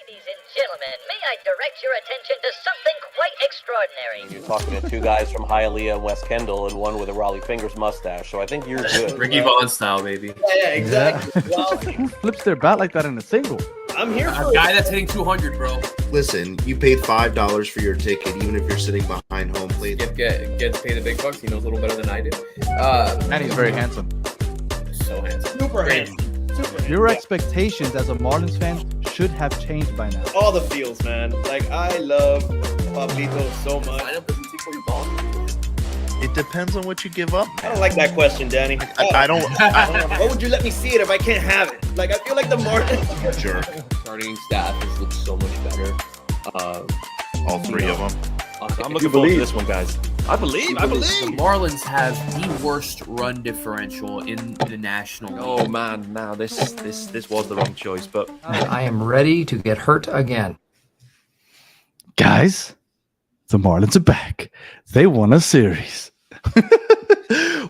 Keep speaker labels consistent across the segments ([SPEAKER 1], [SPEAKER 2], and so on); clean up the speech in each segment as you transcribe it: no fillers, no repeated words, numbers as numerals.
[SPEAKER 1] Ladies and gentlemen, may I direct your attention to something quite extraordinary?
[SPEAKER 2] You're talking to two guys from Hialeah and West Kendall and one with a Raleigh Fingers mustache, so I think you're good.
[SPEAKER 3] Ricky Vaughn style, baby.
[SPEAKER 4] Yeah, exactly.
[SPEAKER 5] Yeah.
[SPEAKER 4] Well,
[SPEAKER 5] Who flips their bat like that in a single?
[SPEAKER 4] I'm here for
[SPEAKER 3] A guy that's hitting 200, bro.
[SPEAKER 6] Listen, you paid $5 for your ticket, even if you're sitting behind home plate.
[SPEAKER 3] Gets paid the big bucks. He knows a little better than I do.
[SPEAKER 5] And he's very handsome.
[SPEAKER 3] So handsome.
[SPEAKER 4] super handsome. Super handsome.
[SPEAKER 5] Your expectations as a Marlins fan should have changed by now.
[SPEAKER 4] All the feels, man. Like, I love Pablito so much.
[SPEAKER 3] Lineup doesn't take 40 balls.
[SPEAKER 6] It depends on what you give up.
[SPEAKER 4] I don't like that question, Danny.
[SPEAKER 6] I don't.
[SPEAKER 4] Why would you let me see it if I can't have it? Like, I feel like the Marlins.
[SPEAKER 6] Jerk.
[SPEAKER 3] Starting staff has looked so much better.
[SPEAKER 6] All three of them.
[SPEAKER 2] I'm looking forward to this one, guys. I believe.
[SPEAKER 3] The Marlins have the worst run differential in the National League.
[SPEAKER 2] Oh man, now this was the wrong choice, but
[SPEAKER 7] I am ready to get hurt again.
[SPEAKER 5] Guys, the Marlins are back. They won a series.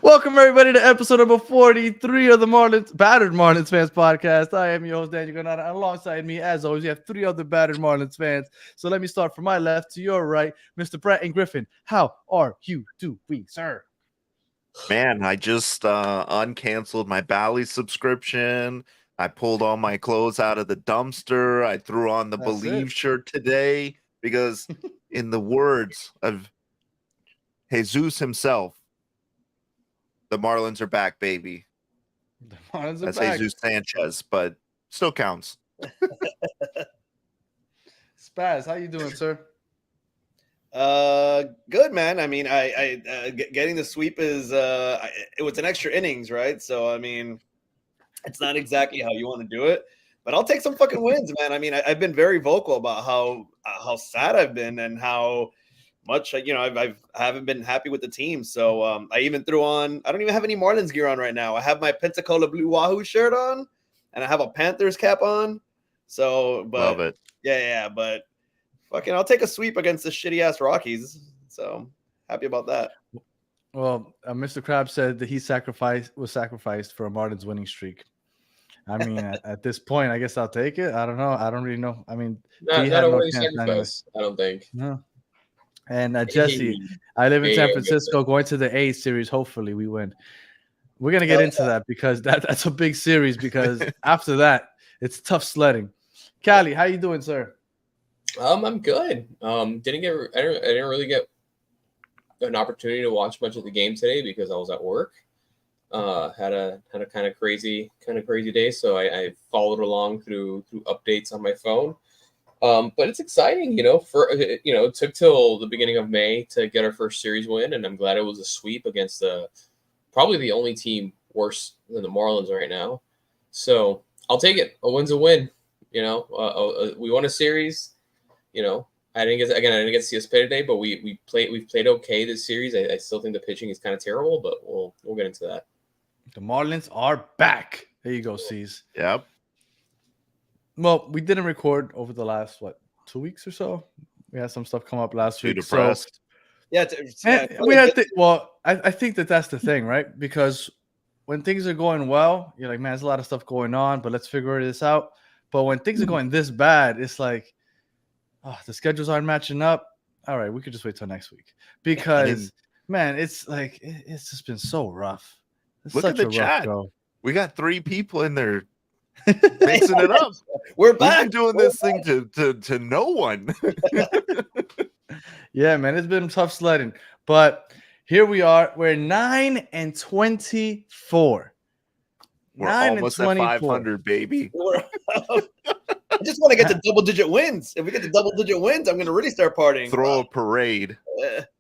[SPEAKER 5] Welcome, everybody, to episode number 43 of the Battered Marlins Fans podcast. I am your host, Daniel Granada. Alongside me, as always, we have three other Battered Marlins fans. So let me start from my left to your right. Mr. Brett and Griffin, how are you doing, sir?
[SPEAKER 6] Man, I just uncanceled my Bally subscription. I pulled all my clothes out of the dumpster. I threw on the
[SPEAKER 5] That's
[SPEAKER 6] Believe
[SPEAKER 5] it.
[SPEAKER 6] shirt today because, in the words of Jesus himself, the Marlins are back, baby.
[SPEAKER 5] The Marlins are
[SPEAKER 6] That's
[SPEAKER 5] back.
[SPEAKER 6] Jesus Sanchez, but still counts.
[SPEAKER 5] Spaz, how you doing, sir?
[SPEAKER 4] Good, man. I mean, getting the sweep is it was an extra innings, right? So I mean, it's not exactly how you want to do it, but I'll take some fucking wins, man. I mean, I've been very vocal about how sad I've been and how much I haven't been happy with the team. So I even threw on. I don't even have any Marlins gear on right now. I have my Pensacola Blue Wahoo shirt on, and I have a Panthers cap on. So, but
[SPEAKER 6] Love it.
[SPEAKER 4] yeah, but. Fucking, I'll take a sweep against the shitty ass Rockies. So happy about that.
[SPEAKER 5] Well, Mr. Krabs said that he was sacrificed for a Marlins winning streak. I mean, at this point, I guess I'll take it. I don't know. I don't really know. I mean,
[SPEAKER 3] Not
[SPEAKER 5] he had
[SPEAKER 3] a
[SPEAKER 5] no
[SPEAKER 3] winning
[SPEAKER 5] chance
[SPEAKER 3] sacrifice, I don't think.
[SPEAKER 5] no. And Jesse, I live in San Francisco, going to the A series. Hopefully, we win. We're gonna get into that because that's a big series. Because after that, it's tough sledding. Callie, how you doing, sir?
[SPEAKER 3] I'm good. I didn't really get an opportunity to watch much of the game today because I was at work. Had a kind of crazy day, so I followed along through updates on my phone. But it's exciting, it took till the beginning of May to get our first series win, and I'm glad it was a sweep against probably the only team worse than the Marlins right now. So I'll take it. A win's a win. We won a series. I didn't get to see us play today, but we've played okay this series. I still think the pitching is kind of terrible, but we'll get into that.
[SPEAKER 5] The Marlins are back. There you go, C's.
[SPEAKER 6] Yep.
[SPEAKER 5] Well, we didn't record over the last 2 weeks or so. We had some stuff come up last
[SPEAKER 6] Too
[SPEAKER 5] week.
[SPEAKER 6] depressed.
[SPEAKER 4] Yeah,
[SPEAKER 5] I think that's the thing, right? Because when things are going well, you're like, man, there's a lot of stuff going on, but let's figure this out. But when things are going this bad, it's like, oh, the schedules aren't matching up. All right, we could just wait till next week because, man, it's like it's just been so rough. It's
[SPEAKER 6] Look
[SPEAKER 5] such
[SPEAKER 6] at
[SPEAKER 5] a
[SPEAKER 6] the
[SPEAKER 5] rough
[SPEAKER 6] chat.
[SPEAKER 5] go.
[SPEAKER 6] We got three people in there mixing it up.
[SPEAKER 4] We're
[SPEAKER 6] We've
[SPEAKER 4] back.
[SPEAKER 6] been doing this thing to no one.
[SPEAKER 5] Yeah, man, it's been tough sledding, but here we are. We're 9-24.
[SPEAKER 6] We're almost at 500, baby.
[SPEAKER 4] I just want to get to double-digit wins. If we get to double-digit wins, I'm going to really start partying.
[SPEAKER 6] Throw a parade.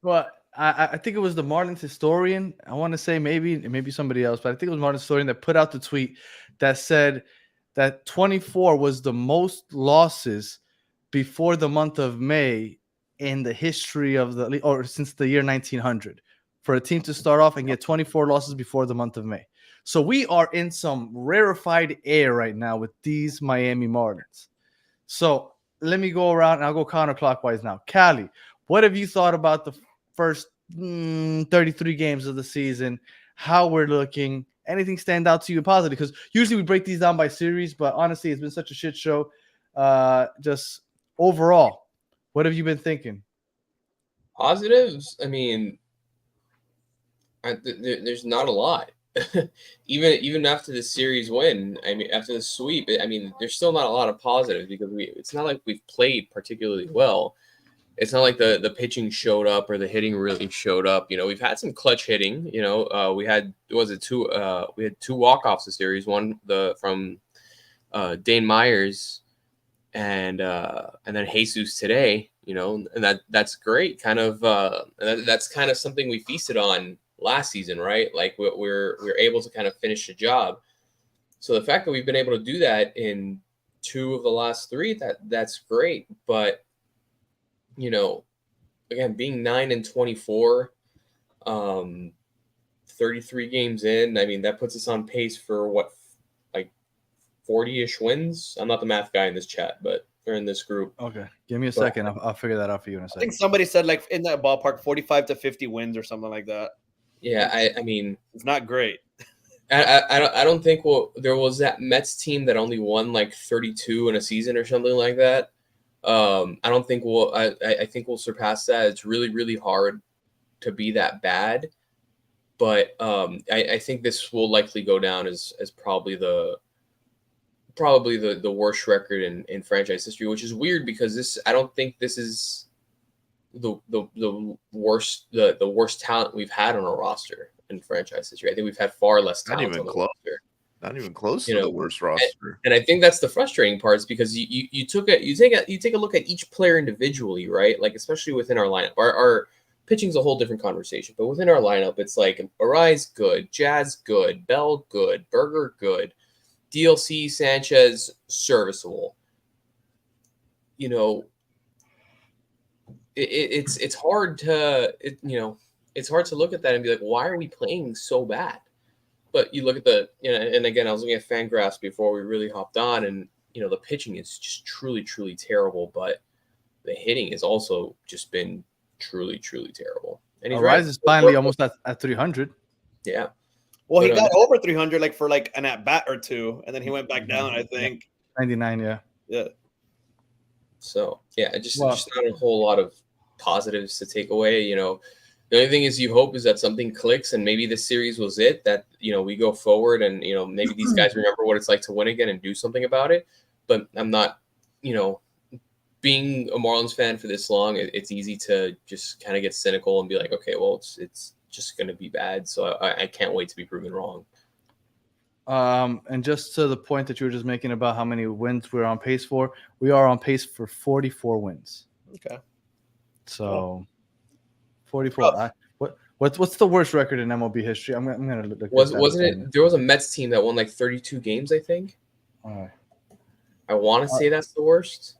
[SPEAKER 5] Well, I think it was the Marlins historian. I want to say maybe somebody else, but I think it was Marlins historian that put out the tweet that said that 24 was the most losses before the month of May in the history of the league, or since the year 1900, for a team to start off and get 24 losses before the month of May. So we are in some rarefied air right now with these Miami Marlins. So let me go around and I'll go counterclockwise now. Callie, what have you thought about the first 33 games of the season? How we're looking? Anything stand out to you positive? Because usually we break these down by series, but honestly, it's been such a shit show. Just overall, what have you been thinking?
[SPEAKER 3] Positives. I mean, there's not a lot. Even after the series win, I mean, after the sweep, I mean, there's still not a lot of positives because it's not like we've played particularly well. It's not like the pitching showed up or the hitting really showed up. You know, we've had some clutch hitting. You know, we had two walk-offs this series. One from Dane Myers and then Jesus today. You know, and that's great. Kind of that's kind of something we feasted on last season, right? Like we're able to kind of finish the job. So the fact that we've been able to do that in 2 of the last 3, that's great. But you know, again, being 9-24, 33 games in, I mean, that puts us on pace for what, like 40-ish wins? I'm not the math guy in this chat, but they're in this group.
[SPEAKER 5] Okay, give me a second. I'll figure that out for you in a
[SPEAKER 4] I
[SPEAKER 5] second.
[SPEAKER 4] think somebody said like in that ballpark, 45 to 50 wins or something like that.
[SPEAKER 3] Yeah, I mean,
[SPEAKER 4] it's not great.
[SPEAKER 3] I don't think there was that Mets team that only won like 32 in a season or something like that. I don't think I think we'll surpass that. It's really, really hard to be that bad. But I think this will likely go down as probably the worst record in franchise history, which is weird because I don't think this is the worst talent we've had on a roster in franchise history. I think we've had far less talent on the roster.
[SPEAKER 6] Not even close to the worst roster.
[SPEAKER 3] And I think that's the frustrating part is because you take a look at each player individually, right? Like especially within our lineup. Our pitching's a whole different conversation, but within our lineup, it's like Arise good, Jazz good, Bell good, Berger good, DLC Sanchez serviceable. You know, it's hard to it's hard to look at that and be like, why are we playing so bad? But you look at and again, I was looking at Fangraphs before we really hopped on, and the pitching is just truly, truly terrible, but the hitting has also just been truly, truly terrible. And he's
[SPEAKER 5] Rise is finally almost at 300.
[SPEAKER 3] Yeah.
[SPEAKER 4] Well, he got over 300 like for like an at bat or 2, and then he went back down. I think
[SPEAKER 5] 99. Yeah.
[SPEAKER 4] Yeah.
[SPEAKER 3] So yeah, just not a whole lot of positives to take away. The only thing is you hope is that something clicks and maybe this series was it, that, we go forward and, maybe these guys remember what it's like to win again and do something about it. But I'm not, being a Marlins fan for this long, it's easy to just kind of get cynical and be like, okay, well, it's just going to be bad. So I can't wait to be proven wrong.
[SPEAKER 5] And just to the point that you were just making about how many wins we're on pace for, we are on pace for 44 wins.
[SPEAKER 4] Okay.
[SPEAKER 5] So 44. What's the worst record in MLB history? I'm gonna look.
[SPEAKER 3] Wasn't it? There was a Mets team that won like 32 games, I think.
[SPEAKER 5] All right.
[SPEAKER 3] I want to say that's the worst.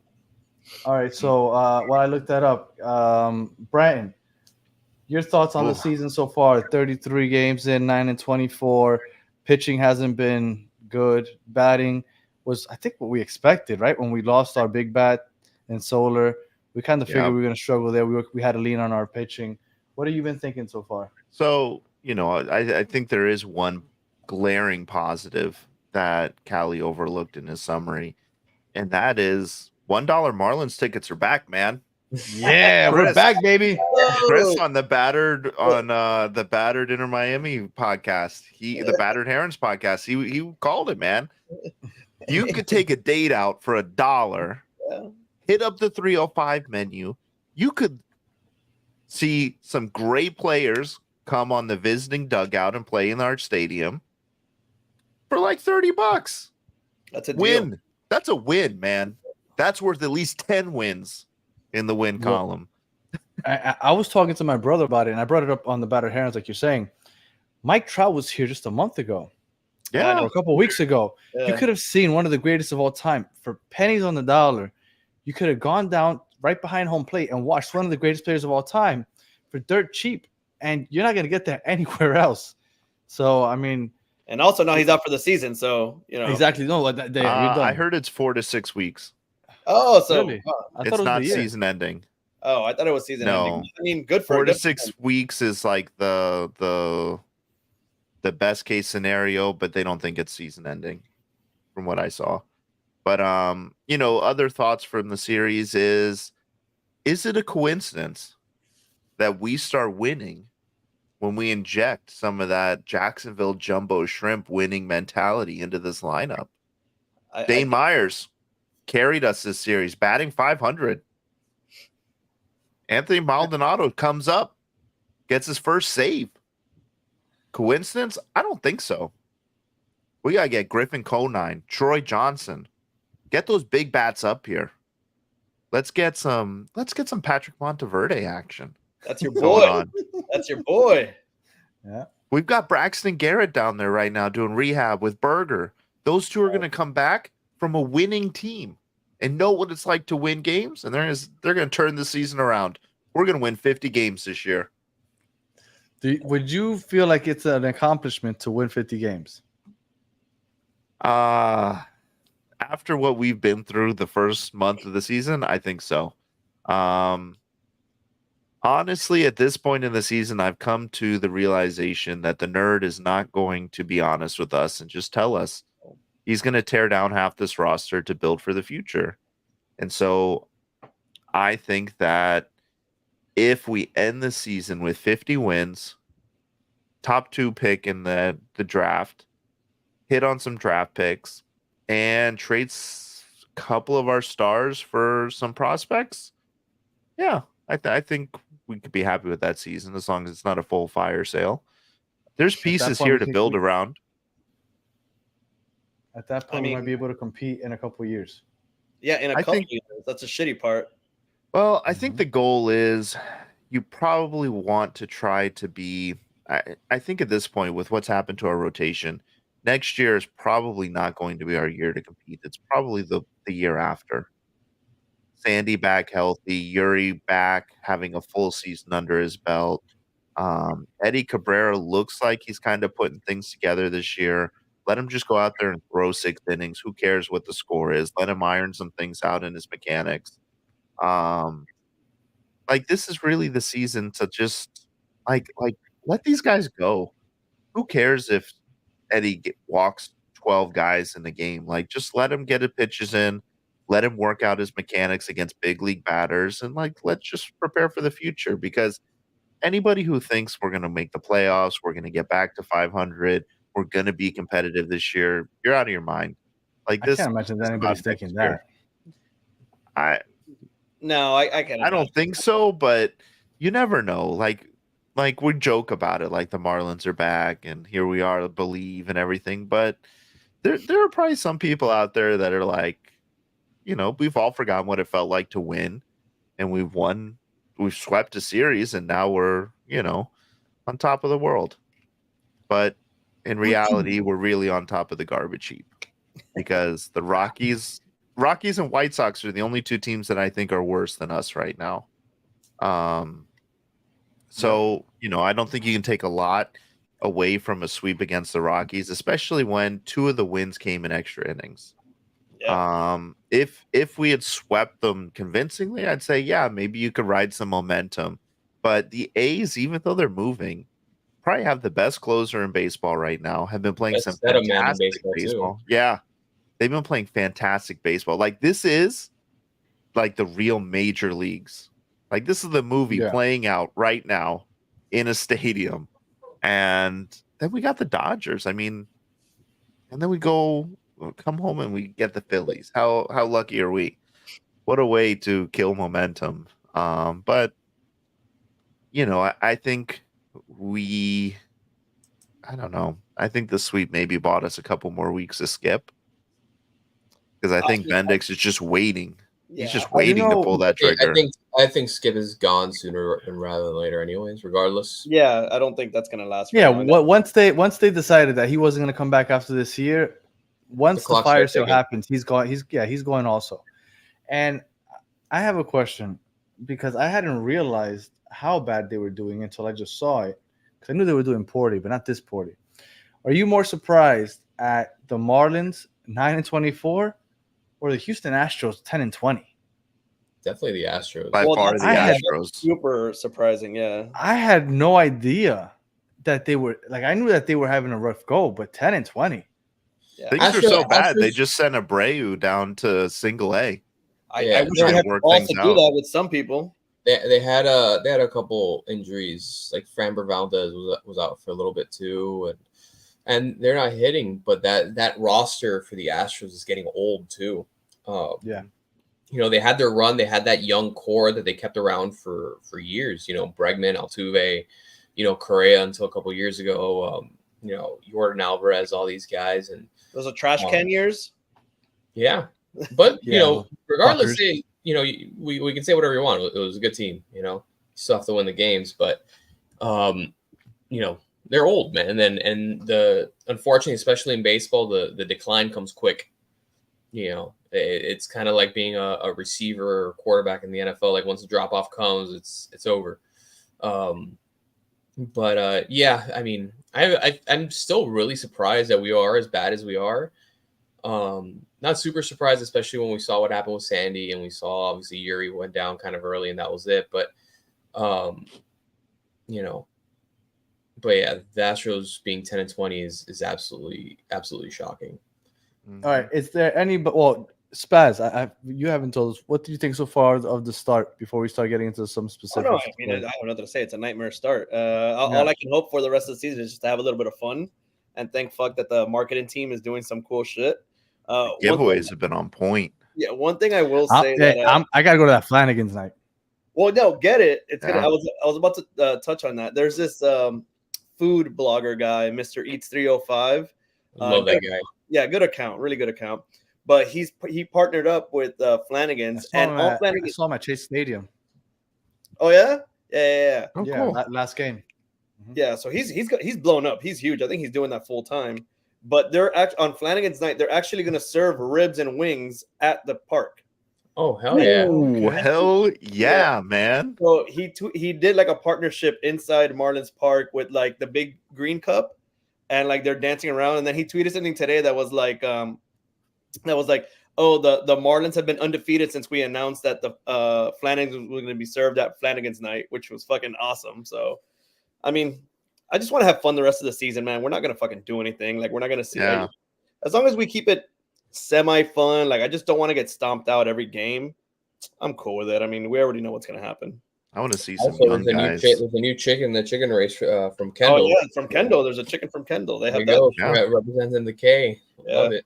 [SPEAKER 5] All right. So while I looked that up, Brandon, your thoughts on the season so far? 33 games in, 9-24. Pitching hasn't been good. Batting was, I think, what we expected, right? When we lost our big bat in Solar, we kind of figured we were going to struggle there. We had to lean on our pitching. What have you been thinking so far?
[SPEAKER 6] So, I think there is one glaring positive that Callie overlooked in his summary, and that is $1 Marlins tickets are back, man.
[SPEAKER 5] Yeah, we're back, baby.
[SPEAKER 6] Chris on the Battered Inter Miami podcast, the Battered Herons podcast, he called it, man. You could take a date out for $1, hit up the 305 menu. You could see some great players come on the visiting dugout and play in our stadium for like $30.
[SPEAKER 4] That's a
[SPEAKER 6] win.
[SPEAKER 4] Deal.
[SPEAKER 6] That's a win, man. That's worth at least 10 wins in the win column.
[SPEAKER 5] I was talking to my brother about it, and I brought it up on the Battered Herons, like you're saying. Mike Trout was here just a month ago.
[SPEAKER 6] Yeah.
[SPEAKER 5] Or a couple of weeks ago. Yeah. You could have seen one of the greatest of all time for pennies on the dollar. You could have gone down right behind home plate and watched one of the greatest players of all time for dirt cheap, and you're not going to get that anywhere else. So, I mean,
[SPEAKER 4] and also now he's out for the season, so
[SPEAKER 5] exactly. No, like that day,
[SPEAKER 6] I heard it's 4 to 6 weeks.
[SPEAKER 4] Oh, so
[SPEAKER 5] really?
[SPEAKER 6] It's not season ending.
[SPEAKER 4] Oh, I thought it was season ending. I mean, good for
[SPEAKER 6] 4 to 6 weeks is like the best case scenario, but they don't think it's season ending, from what I saw. But other thoughts from the series is it a coincidence that we start winning when we inject some of that Jacksonville jumbo shrimp winning mentality into this lineup? Dane Myers carried us this series, batting .500. Anthony Maldonado comes up, gets his first save. Coincidence? I don't think so. We gotta get Griffin Conine, Troy Johnson. Get those big bats up here. Let's get some Patrick Monteverde action.
[SPEAKER 4] That's your
[SPEAKER 6] going
[SPEAKER 4] boy.
[SPEAKER 6] on.
[SPEAKER 4] That's your boy.
[SPEAKER 5] Yeah.
[SPEAKER 6] We've got Braxton Garrett down there right now doing rehab with Berger. Those two are going to come back from a winning team and know what it's like to win games, and they're going to turn the season around. We're going to win 50 games this year.
[SPEAKER 5] Would you feel like it's an accomplishment to win 50 games?
[SPEAKER 6] After what we've been through the first month of the season, I think so. Honestly, at this point in the season, I've come to the realization that the nerd is not going to be honest with us and just tell us he's going to tear down half this roster to build for the future. And so I think that if we end the season with 50 wins, top 2 pick in the draft, hit on some draft picks, and trades a couple of our stars for some prospects, yeah, I think we could be happy with that season as long as it's not a full fire sale. There's pieces here to build around.
[SPEAKER 5] At that point, we might be able to compete in a couple of years.
[SPEAKER 4] Yeah, in a couple of years. That's a shitty part.
[SPEAKER 6] Well, I think the goal is you probably want to try to be. I think at this point, with what's happened to our rotation, next year is probably not going to be our year to compete. It's probably the year after. Sandy back healthy, Yuri back having a full season under his belt. Eddie Cabrera looks like he's kind of putting things together this year. Let him just go out there and throw 6 innings. Who cares what the score is? Let him iron some things out in his mechanics. This is really the season to just let these guys go. Who cares if Eddie walks 12 guys in the game? Just let him get his pitches in. Let him work out his mechanics against big league batters, and let's just prepare for the future, because anybody who thinks we're going to make the playoffs, we're going to get back to 500, we're going to be competitive this year, you're out of your mind.
[SPEAKER 5] I can't imagine that anybody's thinking that.
[SPEAKER 6] I
[SPEAKER 4] can't.
[SPEAKER 6] I don't think so, but you never know. We joke about it, like the Marlins are back and here we are, believe and everything. But there are probably some people out there that are like, we've all forgotten what it felt like to win, and we've swept a series, and now we're, on top of the world. But in reality, we're really on top of the garbage heap, because the Rockies and White Sox are the only 2 teams that I think are worse than us right now. So, I don't think you can take a lot away from a sweep against the Rockies, especially when 2 of the wins came in extra innings. Yeah. If we had swept them convincingly, I'd say, yeah, maybe you could ride some momentum. But the A's, even though they're moving, probably have the best closer in baseball right now, have been playing some fantastic baseball. Yeah. They've been playing fantastic baseball. This is the real major leagues. This is the movie playing out right now in a stadium. And then we got the Dodgers. And then we come home and we get the Phillies. How lucky are we? What a way to kill momentum. But I think I don't know. I think the sweep maybe bought us a couple more weeks to skip, because I think Bendix is just waiting. Yeah. He's just waiting to pull that trigger.
[SPEAKER 3] I think Skip is gone sooner rather than later, anyways. Regardless.
[SPEAKER 4] Yeah, I don't think that's gonna last.
[SPEAKER 5] Yeah, once they decided that he wasn't gonna come back after this year, once the fire sale happens, he's gone. He's going also. And I have a question, because I hadn't realized how bad they were doing until I just saw it. Because I knew they were doing poorly, but not this poorly. Are you more surprised at the Marlins 9-24 or the Houston Astros 10-20?
[SPEAKER 3] Definitely the Astros.
[SPEAKER 6] By far the Astros.
[SPEAKER 4] Super surprising, yeah.
[SPEAKER 5] I had no idea that they were I knew that they were having a rough go, but 10-20.
[SPEAKER 4] Yeah.
[SPEAKER 6] Things are so bad. They
[SPEAKER 3] Astros-
[SPEAKER 6] just sent Abreu down to single A.
[SPEAKER 4] I
[SPEAKER 3] Yeah,
[SPEAKER 4] wish
[SPEAKER 6] trying
[SPEAKER 4] we
[SPEAKER 6] to
[SPEAKER 4] had the
[SPEAKER 6] work
[SPEAKER 4] balls
[SPEAKER 6] things
[SPEAKER 4] to do
[SPEAKER 6] out.
[SPEAKER 4] that with some people.
[SPEAKER 3] They had a couple injuries. Like Framber Valdez was out for a little bit too, and they're not hitting. But that roster for the Astros is getting old too.
[SPEAKER 5] Yeah.
[SPEAKER 3] You know, they had their run. They had that young core that they kept around for years. You know, Bregman, Altuve, you know, Correa until a couple years ago. You know, Jordan Alvarez, all these guys, and
[SPEAKER 4] Those are trash can years.
[SPEAKER 3] yeah. But you
[SPEAKER 5] Yeah,
[SPEAKER 3] know,
[SPEAKER 5] well,
[SPEAKER 3] regardless,
[SPEAKER 5] fuckers.
[SPEAKER 3] you know, we can say whatever you want. It was a good team. You know, you still have to win the games, but you know, they're old, man. And the unfortunately, especially in baseball, the decline comes quick. You know, it's kind of like being a receiver or quarterback in the NFL. Like once the drop off comes, it's over. Yeah, I mean, I'm still really surprised that we are as bad as we are. Not super surprised, especially when we saw what happened with Sandy and we saw obviously Yuri went down kind of early and that was it. But you know, but yeah, the Astros being 10-20 is absolutely shocking.
[SPEAKER 5] All right. Is there any? Well, Spaz, you haven't told us. What do you think so far of the start before we start getting into some
[SPEAKER 4] Oh,
[SPEAKER 5] specifics?
[SPEAKER 4] no, I mean, I have nothing to say. It's a nightmare start. All I can hope for the rest of the season is just to have a little bit of fun, and thank fuck that the marketing team is doing some cool shit.
[SPEAKER 6] Giveaways have been on point.
[SPEAKER 4] Yeah, one thing I will say
[SPEAKER 5] I gotta go to that Flanagan's night.
[SPEAKER 4] well, no, get it. It's
[SPEAKER 6] Yeah.
[SPEAKER 4] gonna. I was about to touch on that. There's this food blogger guy, Mr. Eats 305.
[SPEAKER 3] Love that guy.
[SPEAKER 4] Yeah, good account, really good account. But he partnered up with Flanagan's
[SPEAKER 5] I
[SPEAKER 4] on Flanagan's.
[SPEAKER 5] saw him at Chase Stadium.
[SPEAKER 4] Oh yeah, yeah.
[SPEAKER 6] Oh,
[SPEAKER 5] Yeah,
[SPEAKER 6] cool.
[SPEAKER 5] last game.
[SPEAKER 4] Yeah, so he's blown up. He's huge. I think he's doing that full time. But they're on Flanagan's night. They're actually going to serve ribs and wings at the park.
[SPEAKER 3] Oh hell yeah!
[SPEAKER 6] Oh, hell yeah, man.
[SPEAKER 4] So he did like a partnership inside Marlins Park with like the big green cup, and like they're dancing around. And then he tweeted something today that was like oh, the Marlins have been undefeated since we announced that the Flanagan's was going to be served at Flanagan's night, which was fucking awesome. So, I mean, I just want to have fun the rest of the season, man. We're not going to fucking do anything. Like, we're not going to see like, as long as we keep it semi-fun. Like, I just don't want to get stomped out every game. I'm cool with it. I mean, we already know what's going to happen.
[SPEAKER 6] I want to see some
[SPEAKER 3] Also,
[SPEAKER 6] young guys.
[SPEAKER 3] there's a new chick in the chicken race from Kendall.
[SPEAKER 4] Oh, yeah, from Kendall. There's a chicken from Kendall. They
[SPEAKER 3] There
[SPEAKER 4] have
[SPEAKER 3] you go.
[SPEAKER 6] Yeah.
[SPEAKER 3] Representing the K.
[SPEAKER 4] Yeah.
[SPEAKER 3] Love it.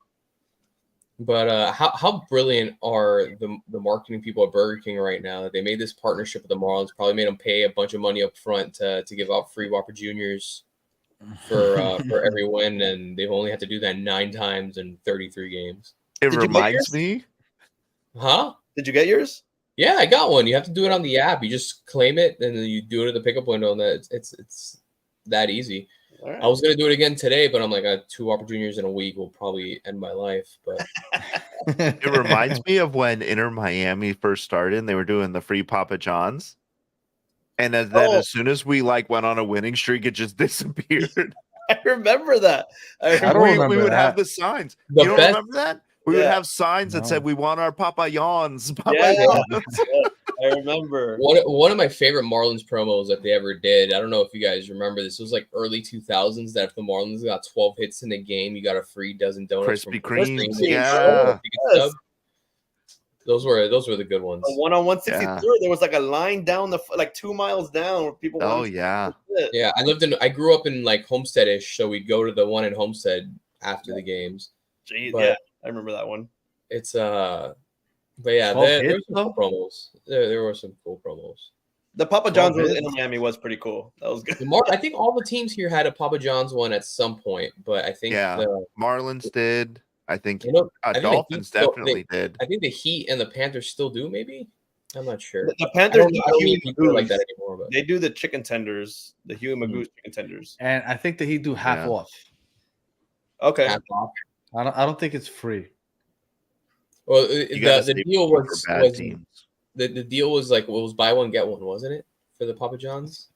[SPEAKER 3] But how brilliant are the marketing people at Burger King right now that they made this partnership with the Marlins? Probably made them pay a bunch of money up front to give out free Whopper Juniors for every win, and they've only had to do that 9 times in 33 games.
[SPEAKER 6] It
[SPEAKER 4] Did you get
[SPEAKER 6] reminds
[SPEAKER 4] yours?
[SPEAKER 6] me.
[SPEAKER 3] Huh?
[SPEAKER 4] Did you get yours?
[SPEAKER 3] Yeah, I got one. You have to do it on the app. You just claim it, and then you do it at the pickup window, and it's that easy.
[SPEAKER 4] All right.
[SPEAKER 3] I was gonna do it again today, but I'm like, 2 Whopper Juniors in a week will probably end my life. But
[SPEAKER 6] It reminds me of when Inter Miami first started and they were doing the free Papa John's. And then as soon as we like went on a winning streak, it just disappeared.
[SPEAKER 4] I remember that.
[SPEAKER 5] I don't
[SPEAKER 6] we
[SPEAKER 5] remember
[SPEAKER 6] would
[SPEAKER 5] that.
[SPEAKER 6] have the signs.
[SPEAKER 3] The
[SPEAKER 6] You don't
[SPEAKER 3] best-
[SPEAKER 6] remember that? We would
[SPEAKER 4] Yeah.
[SPEAKER 6] have signs that
[SPEAKER 5] No.
[SPEAKER 6] said we want our Papa John's. Papa
[SPEAKER 4] Yeah.
[SPEAKER 6] John's.
[SPEAKER 4] I remember.
[SPEAKER 3] one of my favorite Marlins promos that they ever did. I don't know if you guys remember this. It was like early 2000s that if the Marlins got 12 hits in a game, you got a free dozen donuts.
[SPEAKER 6] Krispy
[SPEAKER 3] from
[SPEAKER 6] Kremes,
[SPEAKER 3] Kremes.
[SPEAKER 6] yeah.
[SPEAKER 4] Yes.
[SPEAKER 3] Those were the good ones.
[SPEAKER 4] The one on 163, there was like a line down like 2 miles down where people.
[SPEAKER 6] Oh,
[SPEAKER 4] wanted to
[SPEAKER 6] yeah.
[SPEAKER 4] sit.
[SPEAKER 3] Yeah, I grew up in like Homestead-ish, so we'd go to the one in Homestead after the games.
[SPEAKER 4] Jeez,
[SPEAKER 3] But-
[SPEAKER 4] yeah, I remember that one.
[SPEAKER 3] It's but yeah,
[SPEAKER 5] 12
[SPEAKER 3] there were
[SPEAKER 5] hits,
[SPEAKER 3] some cool promos. There were some cool promos.
[SPEAKER 4] The Papa John's
[SPEAKER 5] Well,
[SPEAKER 4] was in Miami was pretty cool. That was good.
[SPEAKER 3] I think all the teams here had a Papa John's one at some point, but I think
[SPEAKER 6] Yeah.
[SPEAKER 3] the
[SPEAKER 6] Marlins did. I think
[SPEAKER 3] you know, I think the
[SPEAKER 6] Dolphins
[SPEAKER 3] Heat still-
[SPEAKER 6] definitely did.
[SPEAKER 3] I think the Heat and the Panthers still do. Maybe I'm not sure.
[SPEAKER 4] The
[SPEAKER 3] I
[SPEAKER 4] Panthers
[SPEAKER 3] don't,
[SPEAKER 4] do
[SPEAKER 3] I don't
[SPEAKER 4] Huey
[SPEAKER 3] mean people like
[SPEAKER 4] Magoo's.
[SPEAKER 3] that anymore. But
[SPEAKER 4] They do the chicken tenders, the Huey
[SPEAKER 3] Mm-hmm.
[SPEAKER 4] Magoo's chicken tenders.
[SPEAKER 5] And I think that he do half
[SPEAKER 6] Yeah.
[SPEAKER 5] off.
[SPEAKER 4] Okay.
[SPEAKER 3] Half off.
[SPEAKER 5] I don't think it's free.
[SPEAKER 3] Well,
[SPEAKER 6] You gotta
[SPEAKER 3] the
[SPEAKER 6] save
[SPEAKER 3] deal
[SPEAKER 6] for
[SPEAKER 3] was
[SPEAKER 6] bad teams.
[SPEAKER 3] the deal was like what was buy one get one, wasn't it, for the Papa John's?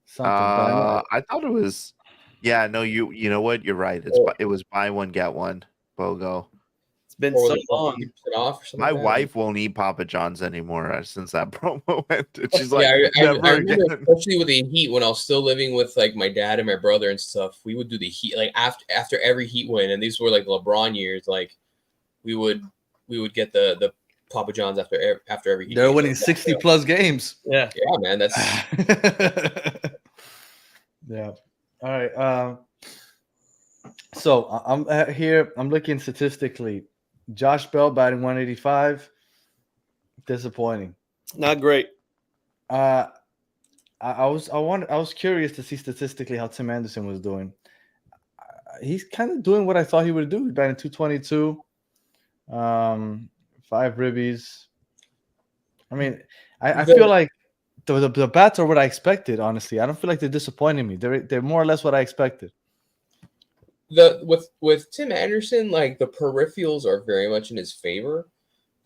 [SPEAKER 5] Something. but I know-
[SPEAKER 6] I thought it was. Yeah, no, you know what? You're right. It was buy one get one. BOGO.
[SPEAKER 4] It's been
[SPEAKER 3] Or
[SPEAKER 4] so
[SPEAKER 3] like
[SPEAKER 4] long.
[SPEAKER 3] 50% off or something.
[SPEAKER 6] My
[SPEAKER 3] like that.
[SPEAKER 6] wife won't eat Papa John's anymore since that promo ended. She's
[SPEAKER 3] Yeah,
[SPEAKER 6] like,
[SPEAKER 3] I
[SPEAKER 6] never
[SPEAKER 3] remember,
[SPEAKER 6] again.
[SPEAKER 3] especially with the Heat, when I was still living with like my dad and my brother and stuff. We would do the Heat like after every Heat win, and these were like LeBron years. Like we would get the Papa John's after every Heat.
[SPEAKER 5] They're
[SPEAKER 3] game.
[SPEAKER 5] winning
[SPEAKER 3] So,
[SPEAKER 5] 60 plus games.
[SPEAKER 4] Yeah.
[SPEAKER 3] yeah, man, that's
[SPEAKER 5] Yeah. All right. So I'm here. I'm looking statistically. Josh Bell batting 185. Disappointing.
[SPEAKER 4] Not great.
[SPEAKER 5] I was curious to see statistically how Tim Anderson was doing. He's kind of doing what I thought he would do. He's batting 222. 5 ribbies. I mean, I feel like the bats are what I expected. Honestly, I don't feel like they're disappointing me. They're more or less what I expected.
[SPEAKER 3] With Tim Anderson, like the peripherals are very much in his favor.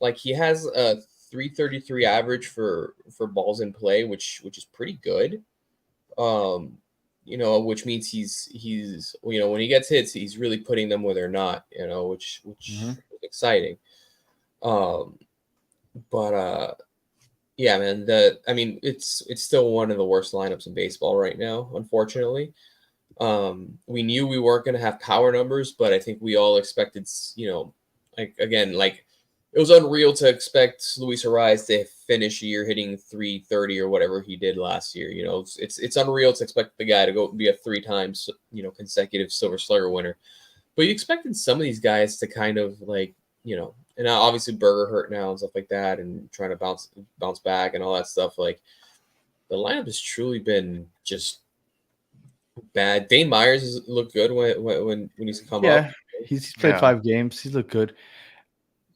[SPEAKER 3] Like he has a 333 average for balls in play, which is pretty good. Which means he's when he gets hits, he's really putting them where they're not, which is exciting. Yeah, man, it's still one of the worst lineups in baseball right now, unfortunately. We knew we weren't going to have power numbers, but I think we all expected, it was unreal to expect Luis Ariz to finish a year hitting 330 or whatever he did last year. It's unreal to expect the guy to go be a 3 times, consecutive Silver Slugger winner. But you expected some of these guys to kind of and now obviously Berger hurt now and stuff like that, and trying to bounce back and all that stuff. Like the lineup has truly been just bad. Dane Myers has looked good when he's come up.
[SPEAKER 5] He's played 5 games. He's looked good.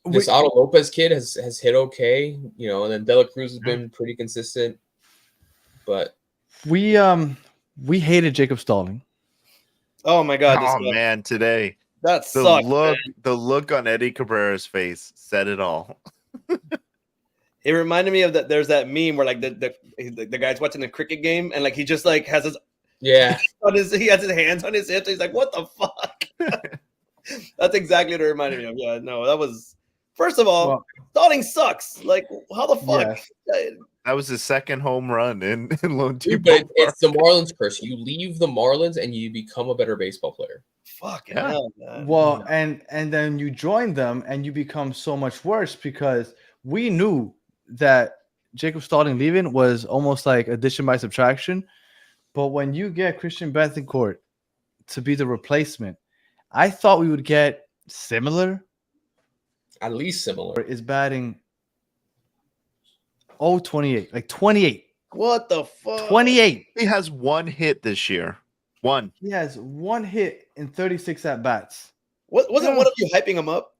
[SPEAKER 3] This Otto Lopez kid has hit okay, and then Dela Cruz has been pretty consistent. But
[SPEAKER 5] we hated Jacob Stalling.
[SPEAKER 4] Oh my God!
[SPEAKER 6] Man, today
[SPEAKER 4] that sucked.
[SPEAKER 6] The look on Eddie Cabrera's face said it all.
[SPEAKER 4] It reminded me of that. There's that meme where like the guy's watching the cricket game and like he just like has his he has his hands on his hips. He's like, what the fuck? That's exactly what it reminded me of. Yeah, no, that was first of all, Stalling sucks. Like, how the fuck?
[SPEAKER 6] Yeah. That was his second home run in Lone Depot.
[SPEAKER 3] But it's the Marlins curse. You leave the Marlins and you become a better baseball player.
[SPEAKER 4] Fucking hell, man.
[SPEAKER 5] Well, and then you join them and you become so much worse because we knew that Jacob Stalling leaving was almost like addition by subtraction. But when you get Christian Bethancourt to be the replacement, I thought we would get similar.
[SPEAKER 3] At least similar.
[SPEAKER 5] Is batting 28. Like 28.
[SPEAKER 4] What the fuck?
[SPEAKER 5] 28.
[SPEAKER 6] He has 1 hit this year. 1.
[SPEAKER 5] He has 1 hit in 36 at-bats.
[SPEAKER 4] Wasn't one of you hyping him up?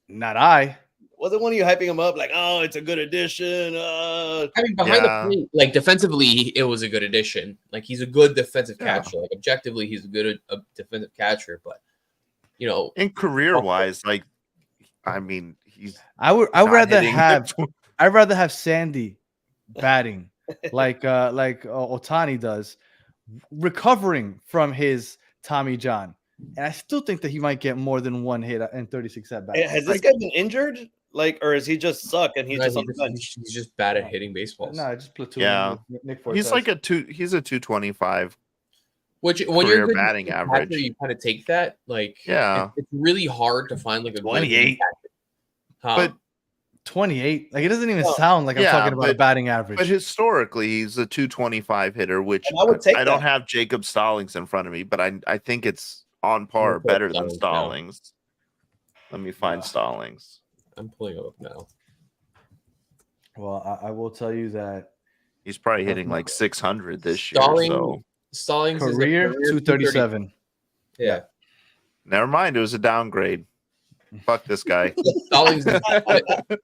[SPEAKER 5] Not I.
[SPEAKER 4] Wasn't one of you hyping him up like, oh, it's a good addition?
[SPEAKER 3] Behind the plate, like defensively, it was a good addition. Like he's a good defensive catcher. Like objectively, he's a good defensive catcher. But
[SPEAKER 6] in career-wise, like, I mean,
[SPEAKER 5] I'd rather have Sandy batting like Ohtani does, recovering from his Tommy John, and I still think that he might get more than 1 hit in 36 at bats.
[SPEAKER 4] Has this guy been injured? Like, or is he just suck and he's just on the bench?
[SPEAKER 3] He's just bad at hitting baseballs.
[SPEAKER 5] No, just platoon.
[SPEAKER 6] Yeah,
[SPEAKER 5] Nick
[SPEAKER 6] he's like he's a 225.
[SPEAKER 3] Which when you're good
[SPEAKER 6] batting average,
[SPEAKER 3] you kind of take that. Like,
[SPEAKER 6] yeah,
[SPEAKER 3] it's really hard to find like a
[SPEAKER 5] 28.
[SPEAKER 6] But
[SPEAKER 5] 28, like it doesn't even sound like I'm talking about a batting average.
[SPEAKER 6] But historically, he's a 225 hitter, which I don't have Jacob Stallings in front of me, but I think it's on par, better than Stallings. Let me find Stallings.
[SPEAKER 3] I'm pulling it up now.
[SPEAKER 5] Well, I will tell you that
[SPEAKER 6] he's probably hitting like 600 this year. So
[SPEAKER 3] Stallings
[SPEAKER 5] career 237.
[SPEAKER 3] Yeah.
[SPEAKER 6] Never mind. It was a downgrade. Fuck this guy.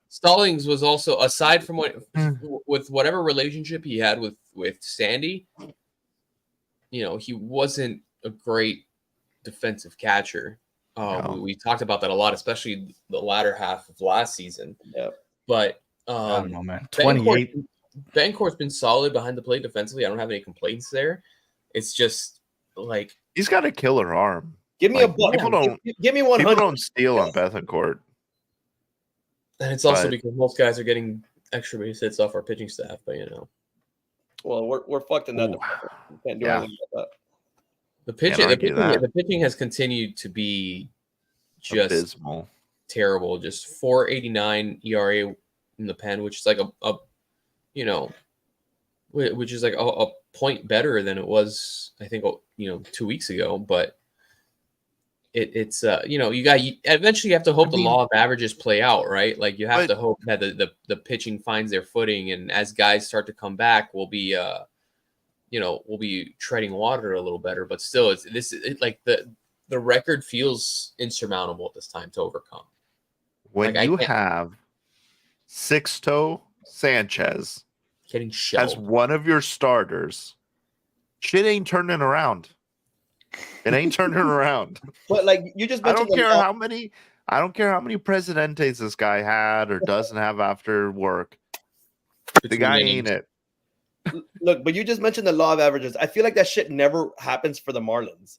[SPEAKER 3] Stallings was also, aside from with whatever relationship he had with Sandy, he wasn't a great defensive catcher. We talked about that a lot, especially the latter half of last season.
[SPEAKER 4] Yeah.
[SPEAKER 3] But
[SPEAKER 5] I don't know, man. 28.
[SPEAKER 3] Bancourt's been solid behind the plate defensively. I don't have any complaints there. It's just like
[SPEAKER 6] he's got a killer arm.
[SPEAKER 4] Give me
[SPEAKER 6] Like,
[SPEAKER 4] a buck. Give me
[SPEAKER 6] people
[SPEAKER 4] 100.
[SPEAKER 6] don't steal on Bethencourt.
[SPEAKER 3] And it's also
[SPEAKER 6] But-
[SPEAKER 3] because most guys are getting extra base hits off our pitching staff, but
[SPEAKER 4] Well, we're fucked in that
[SPEAKER 6] Ooh.
[SPEAKER 4] department. We can't do
[SPEAKER 6] Yeah.
[SPEAKER 4] anything about
[SPEAKER 3] the pitching,
[SPEAKER 6] argue that.
[SPEAKER 3] the pitching has continued to be just
[SPEAKER 6] Abysmal.
[SPEAKER 3] terrible. Just 4.89 ERA in the pen, which is like which is like a point better than it was, I think, 2 weeks ago. But it's eventually you have to hope the law of averages play out, right? Like you have to hope that the pitching finds their footing, and as guys start to come back, we'll be treading water a little better. But still, it's like the record feels insurmountable at this time to overcome.
[SPEAKER 6] When you have Sixto Sanchez
[SPEAKER 3] Getting
[SPEAKER 6] as
[SPEAKER 3] shelled.
[SPEAKER 6] one of your starters, shit ain't turning around. It ain't turning around.
[SPEAKER 4] But like you just
[SPEAKER 6] I
[SPEAKER 4] mentioned,
[SPEAKER 6] don't care how many presidentes this guy had or doesn't have after work. The guy ain't it.
[SPEAKER 4] Look, but you just mentioned the law of averages. I feel like that shit never happens for the Marlins.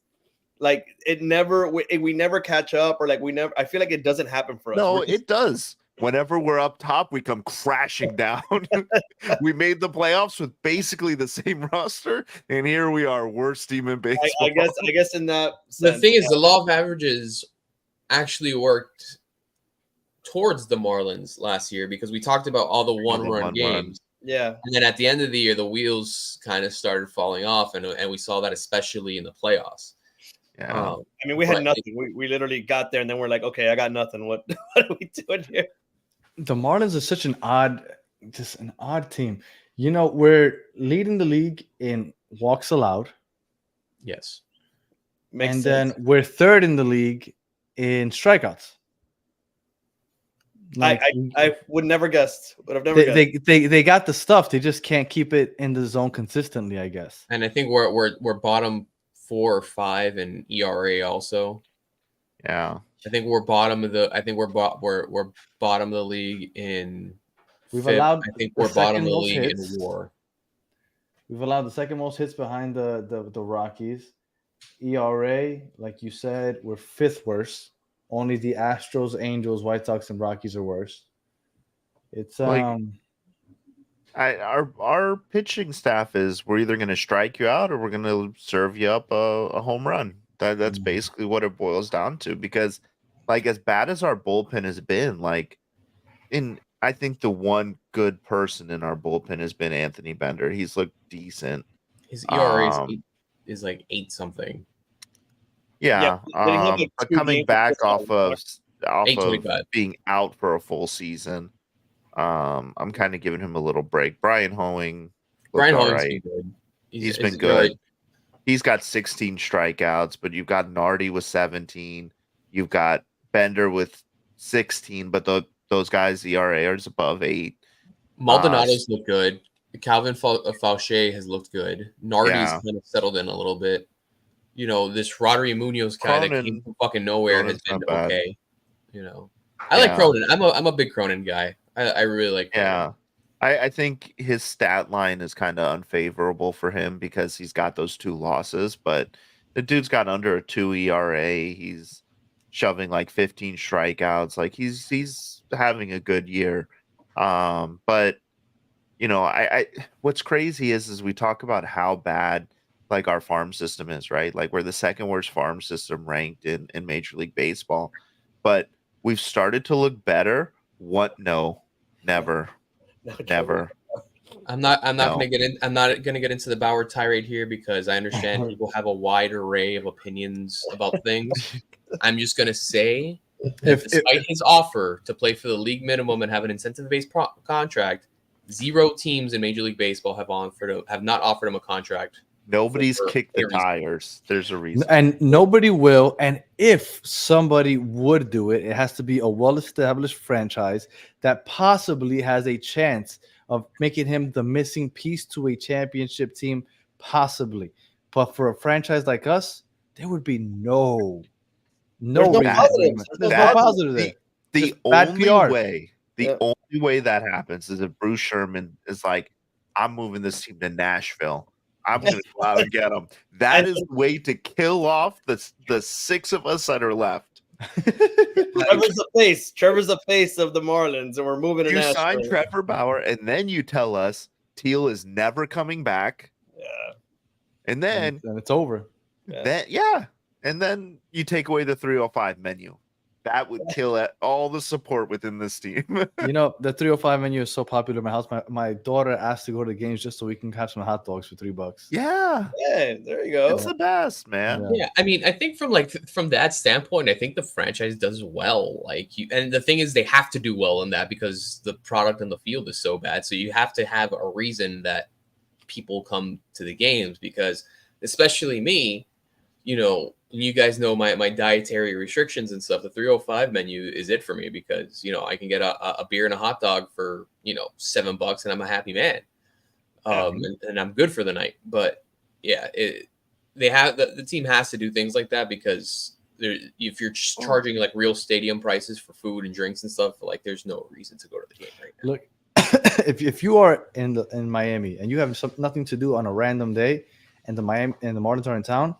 [SPEAKER 4] Like it never, we never catch up, or like we never. I feel like it doesn't happen for us.
[SPEAKER 6] No,
[SPEAKER 4] We're just-
[SPEAKER 6] it does. Whenever we're up top, we come crashing down. We made the playoffs with basically the same roster, and here we are, worst team in baseball.
[SPEAKER 4] I guess in that
[SPEAKER 3] The
[SPEAKER 4] sense,
[SPEAKER 3] thing is, the law of averages actually worked towards the Marlins last year because we talked about all the one-run games.
[SPEAKER 4] yeah.
[SPEAKER 3] And then at the end of the year, the wheels kind of started falling off, and we saw that especially in the playoffs.
[SPEAKER 6] Yeah.
[SPEAKER 4] I mean, we had nothing. We literally got there, and then we're like, okay, I got nothing. What are we doing here?
[SPEAKER 5] The Marlins are such an odd team. We're leading the league in walks allowed,
[SPEAKER 3] Yes.
[SPEAKER 4] Makes
[SPEAKER 5] and
[SPEAKER 4] sense.
[SPEAKER 5] then we're third in the league in strikeouts.
[SPEAKER 4] I would never guessed. Would have never guessed.
[SPEAKER 5] They got the stuff. They just can't keep it in the zone consistently, I guess.
[SPEAKER 3] And I think we're bottom 4 or 5 in ERA also.
[SPEAKER 6] Yeah.
[SPEAKER 3] I think we're bottom of the. I think we're bottom of the league in.
[SPEAKER 5] We've
[SPEAKER 3] FIP.
[SPEAKER 5] allowed
[SPEAKER 3] I think
[SPEAKER 5] the
[SPEAKER 3] we're bottom of
[SPEAKER 5] second
[SPEAKER 3] the
[SPEAKER 5] most
[SPEAKER 3] league
[SPEAKER 5] hits.
[SPEAKER 3] in WAR.
[SPEAKER 5] We've allowed the second most hits behind the Rockies. ERA, like you said, we're fifth worst. Only the Astros, Angels, White Sox, and Rockies are worse. It's
[SPEAKER 6] Our pitching staff is we're either going to strike you out or we're going to serve you up a home run. That's basically what it boils down to. Because, like, as bad as our bullpen has been, I think the one good person in our bullpen has been Anthony Bender. He's looked decent.
[SPEAKER 3] His ERA is like 8 something.
[SPEAKER 6] Yeah, but coming back off of
[SPEAKER 3] 8.25.
[SPEAKER 6] being out for a full season, I'm kind of giving him a little break. Brian Hoeing,
[SPEAKER 3] Brian Hoeing's
[SPEAKER 6] right.
[SPEAKER 3] been good.
[SPEAKER 6] He's been good. He's got 16 strikeouts, but you've got Nardi with 17. You've got Bender with 16, but those guys' ERA is above 8.
[SPEAKER 3] Maldonado's look good. Calvin Fauché has looked good. Nardi's kind of settled in a little bit. This Rodri Munoz guy that came from fucking nowhere has been okay. I like Cronin. I'm a big Cronin guy. I really like Cronin.
[SPEAKER 6] Yeah. I think his stat line is kind of unfavorable for him because he's got those 2 losses, but the dude's got under a 2 ERA. He's shoving like 15 strikeouts. Like he's having a good year. But I what's crazy is we talk about how bad like our farm system is, right? Like we're the second worst farm system ranked in Major League Baseball, but we've started to look better. What? No, never. Never.
[SPEAKER 3] I'm not gonna get into the Bauer tirade here because I understand people have a wide array of opinions about things. I'm just gonna say, despite his offer to play for the league minimum and have an incentive-based contract, 0 teams in Major League Baseball have not offered him a contract.
[SPEAKER 6] Nobody's kicked the tires. There's a reason.
[SPEAKER 5] And nobody will. And if somebody would do it, it has to be a well-established franchise that possibly has a chance of making him the missing piece to a championship team, possibly. But for a franchise like us, there would be no
[SPEAKER 4] positives.
[SPEAKER 5] There's no positive there.
[SPEAKER 6] The only way that happens is if Bruce Sherman is like, I'm moving this team to Nashville. I'm going to go out and get them. That is the way to kill off the 6 of us that are left.
[SPEAKER 4] Trevor's the face of the Marlins, and we're moving.
[SPEAKER 6] You sign Trevor Bauer, and then you tell us Teal is never coming back.
[SPEAKER 4] Yeah,
[SPEAKER 6] and then
[SPEAKER 5] it's over.
[SPEAKER 6] And then you take away the 305 menu. That would kill all the support within this team.
[SPEAKER 5] You know, the 305 menu is so popular in my house. My daughter asked to go to the games just so we can have some hot dogs for $3.
[SPEAKER 6] Yeah.
[SPEAKER 4] Yeah, there you go.
[SPEAKER 6] It's the best, man.
[SPEAKER 3] Yeah, I mean, I think from that standpoint, I think the franchise does well. And the thing is, they have to do well in that because the product on the field is so bad. So you have to have a reason that people come to the games because, especially me, you know, you guys know my dietary restrictions and stuff. The 305 menu is it for me because, you know, I can get a beer and a hot dog for, you know, $7 and I'm a happy man. And I'm good for the night. But yeah, the team has to do things like that because if you're just charging like real stadium prices for food and drinks and stuff, like there's no reason to go to the game right now.
[SPEAKER 5] Look, if you are in Miami and you have nothing to do on a random day and the Marlins are in town,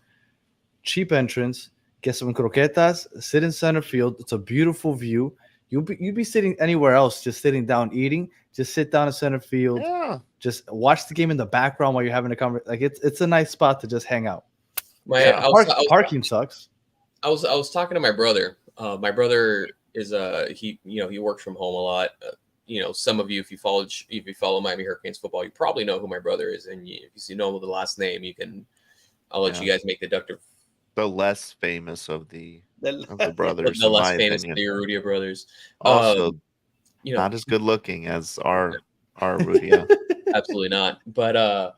[SPEAKER 5] cheap entrance, get some croquetas, sit in center field. It's a beautiful view. You'd be sitting anywhere else, just sitting down eating. Just sit down in center field.
[SPEAKER 6] Yeah.
[SPEAKER 5] Just watch the game in the background while you're having a conversation. Like it's a nice spot to just hang out. Parking sucks.
[SPEAKER 3] I was talking to my brother. My brother is he works from home a lot. You know, some of you, if you follow Miami Hurricanes football, you probably know who my brother is, and if you know the last name, I'll let you guys make deductive.
[SPEAKER 6] The less famous of the brothers,
[SPEAKER 3] the less famous of the Urrutia brothers.
[SPEAKER 6] Also,
[SPEAKER 3] you know,
[SPEAKER 6] not as good looking as our Urrutia.
[SPEAKER 3] Absolutely not. But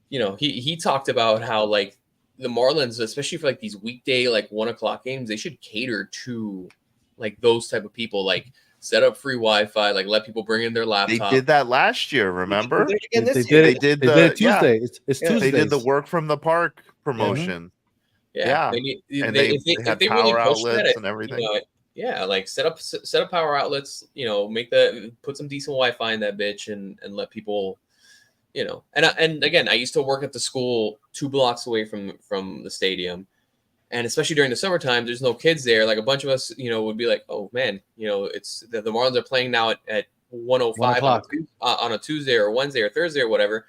[SPEAKER 3] you know, he talked about how like the Marlins, especially for like these weekday like 1:00 games, they should cater to like those type of people. Like set up free Wi-Fi, like let people bring in their laptop.
[SPEAKER 6] They did that last year, remember?
[SPEAKER 5] They did it Tuesday. It's Tuesday.
[SPEAKER 6] They did the work from the park promotion.
[SPEAKER 3] Yeah.
[SPEAKER 6] They had power outlets and everything.
[SPEAKER 3] You know, like set up power outlets, you know, put some decent Wi-Fi in that bitch and let people, you know, and again, I used to work at the school 2 blocks away from the stadium. And especially during the summertime, there's no kids there. Like a bunch of us, you know, would be like, oh man, you know, it's the Marlins are playing now at 1:05 on a Tuesday or Wednesday or Thursday or whatever.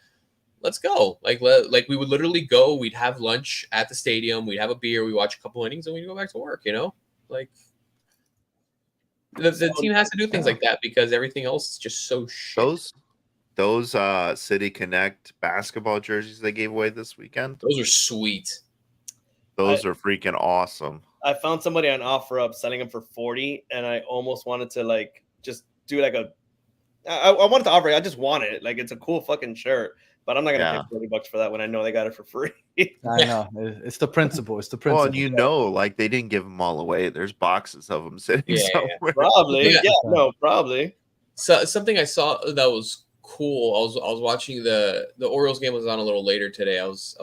[SPEAKER 3] Let's go. Like we would literally go. We'd have lunch at the stadium. We'd have a beer. We watch a couple innings, and we'd go back to work. You know, like the team has to do things like that because everything else is just so shit.
[SPEAKER 6] Those City Connect basketball jerseys they gave away this weekend.
[SPEAKER 3] Those are sweet.
[SPEAKER 6] Those are freaking awesome.
[SPEAKER 4] I found somebody on OfferUp selling them for $40, and I almost wanted to like just do like I wanted to offer it. I just wanted it. Like it's a cool fucking shirt. But I'm not gonna pay $40 for that when I know they got it for free.
[SPEAKER 5] I know it's the principle. It's the principle.
[SPEAKER 6] Well, and you know, like they didn't give them all away. There's boxes of them sitting somewhere.
[SPEAKER 4] Probably, probably.
[SPEAKER 3] So something I saw that was cool. I was watching the Orioles game was on a little later today. I was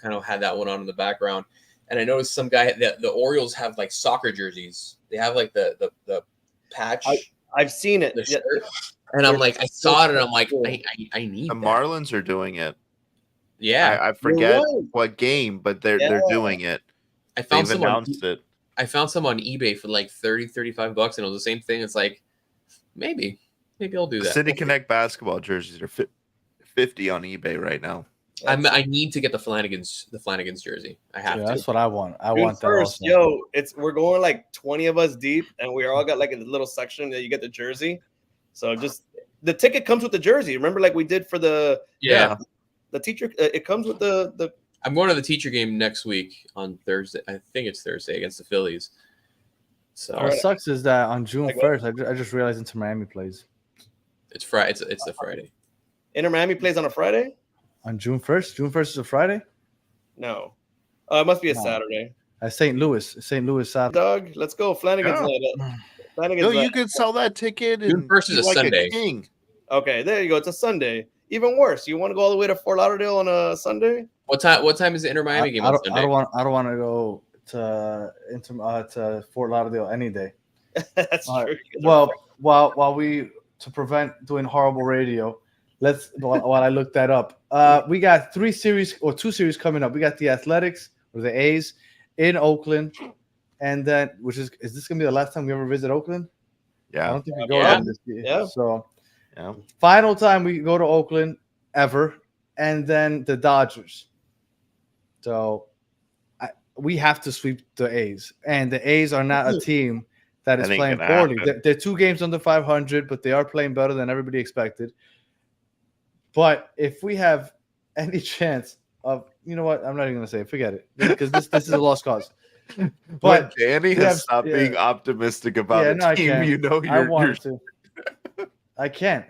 [SPEAKER 3] kind of had that one on in the background, and I noticed some guy that the Orioles have like soccer jerseys. They have like the patch.
[SPEAKER 4] I've seen it.
[SPEAKER 3] The shirt. And I'm like, I saw it, and I'm like, I need.
[SPEAKER 6] The Marlins are doing it.
[SPEAKER 3] Yeah,
[SPEAKER 6] I forget what game, but they're doing it. They've announced it.
[SPEAKER 3] I found some on eBay for like $30-$35, and it was the same thing. It's like maybe I'll do that.
[SPEAKER 6] City Connect basketball jerseys are $50 on eBay right now.
[SPEAKER 3] I need to get the Flanagan's jersey. I have to.
[SPEAKER 5] That's what I want. I
[SPEAKER 4] June
[SPEAKER 5] want that.
[SPEAKER 4] 1st,
[SPEAKER 5] Also.
[SPEAKER 4] yo, we're going like 20 of us deep, and we all got like a little section that you get the jersey. So just the ticket comes with the jersey. Remember, like we did for the teacher. It comes with the.
[SPEAKER 3] I'm going to the teacher game next week on Thursday. I think it's Thursday against the Phillies. So
[SPEAKER 5] what sucks is that on June 1st, I just realized Inter Miami plays.
[SPEAKER 3] It's Friday. It's the Friday.
[SPEAKER 4] Inter Miami plays on a Friday.
[SPEAKER 5] On June 1st. June 1st is a Friday.
[SPEAKER 4] No, it must be a Saturday.
[SPEAKER 5] St. Louis Saturday.
[SPEAKER 4] Doug, let's go. Flanagan's.
[SPEAKER 6] No, you could sell that ticket.
[SPEAKER 3] June 1st is a Sunday.
[SPEAKER 4] Okay, there you go. It's a Sunday. Even worse. You want to go all the way to Fort Lauderdale on a Sunday?
[SPEAKER 3] What time is the Inter Miami game on Sunday?
[SPEAKER 5] I don't want to go to Fort Lauderdale any day.
[SPEAKER 4] That's true.
[SPEAKER 5] Well, while we to prevent doing horrible radio, While I look that up. We got 2 series coming up. We got the Athletics or the A's in Oakland, and then is this gonna be the last time we ever visit Oakland? I
[SPEAKER 6] Yeah.
[SPEAKER 5] don't think we go
[SPEAKER 3] Yeah.
[SPEAKER 5] there this year.
[SPEAKER 3] Yeah.
[SPEAKER 5] So
[SPEAKER 6] Yeah.
[SPEAKER 5] final time we go to Oakland ever, and then the Dodgers. So we have to sweep the A's, and the A's are not a team that is
[SPEAKER 6] That ain't
[SPEAKER 5] playing
[SPEAKER 6] gonna
[SPEAKER 5] poorly.
[SPEAKER 6] happen.
[SPEAKER 5] They're 2 games under 500, but they are playing better than everybody expected. But if we have any chance of, you know what, I'm not even gonna say it. Forget it, because this is a lost cause.
[SPEAKER 6] But
[SPEAKER 5] But
[SPEAKER 6] Danny
[SPEAKER 5] we
[SPEAKER 6] has
[SPEAKER 5] have-
[SPEAKER 6] stopped being optimistic about
[SPEAKER 5] yeah,
[SPEAKER 6] a
[SPEAKER 5] no, I
[SPEAKER 6] team.
[SPEAKER 5] can't.
[SPEAKER 6] You know,
[SPEAKER 5] I
[SPEAKER 6] you're
[SPEAKER 5] wanted to. I can't.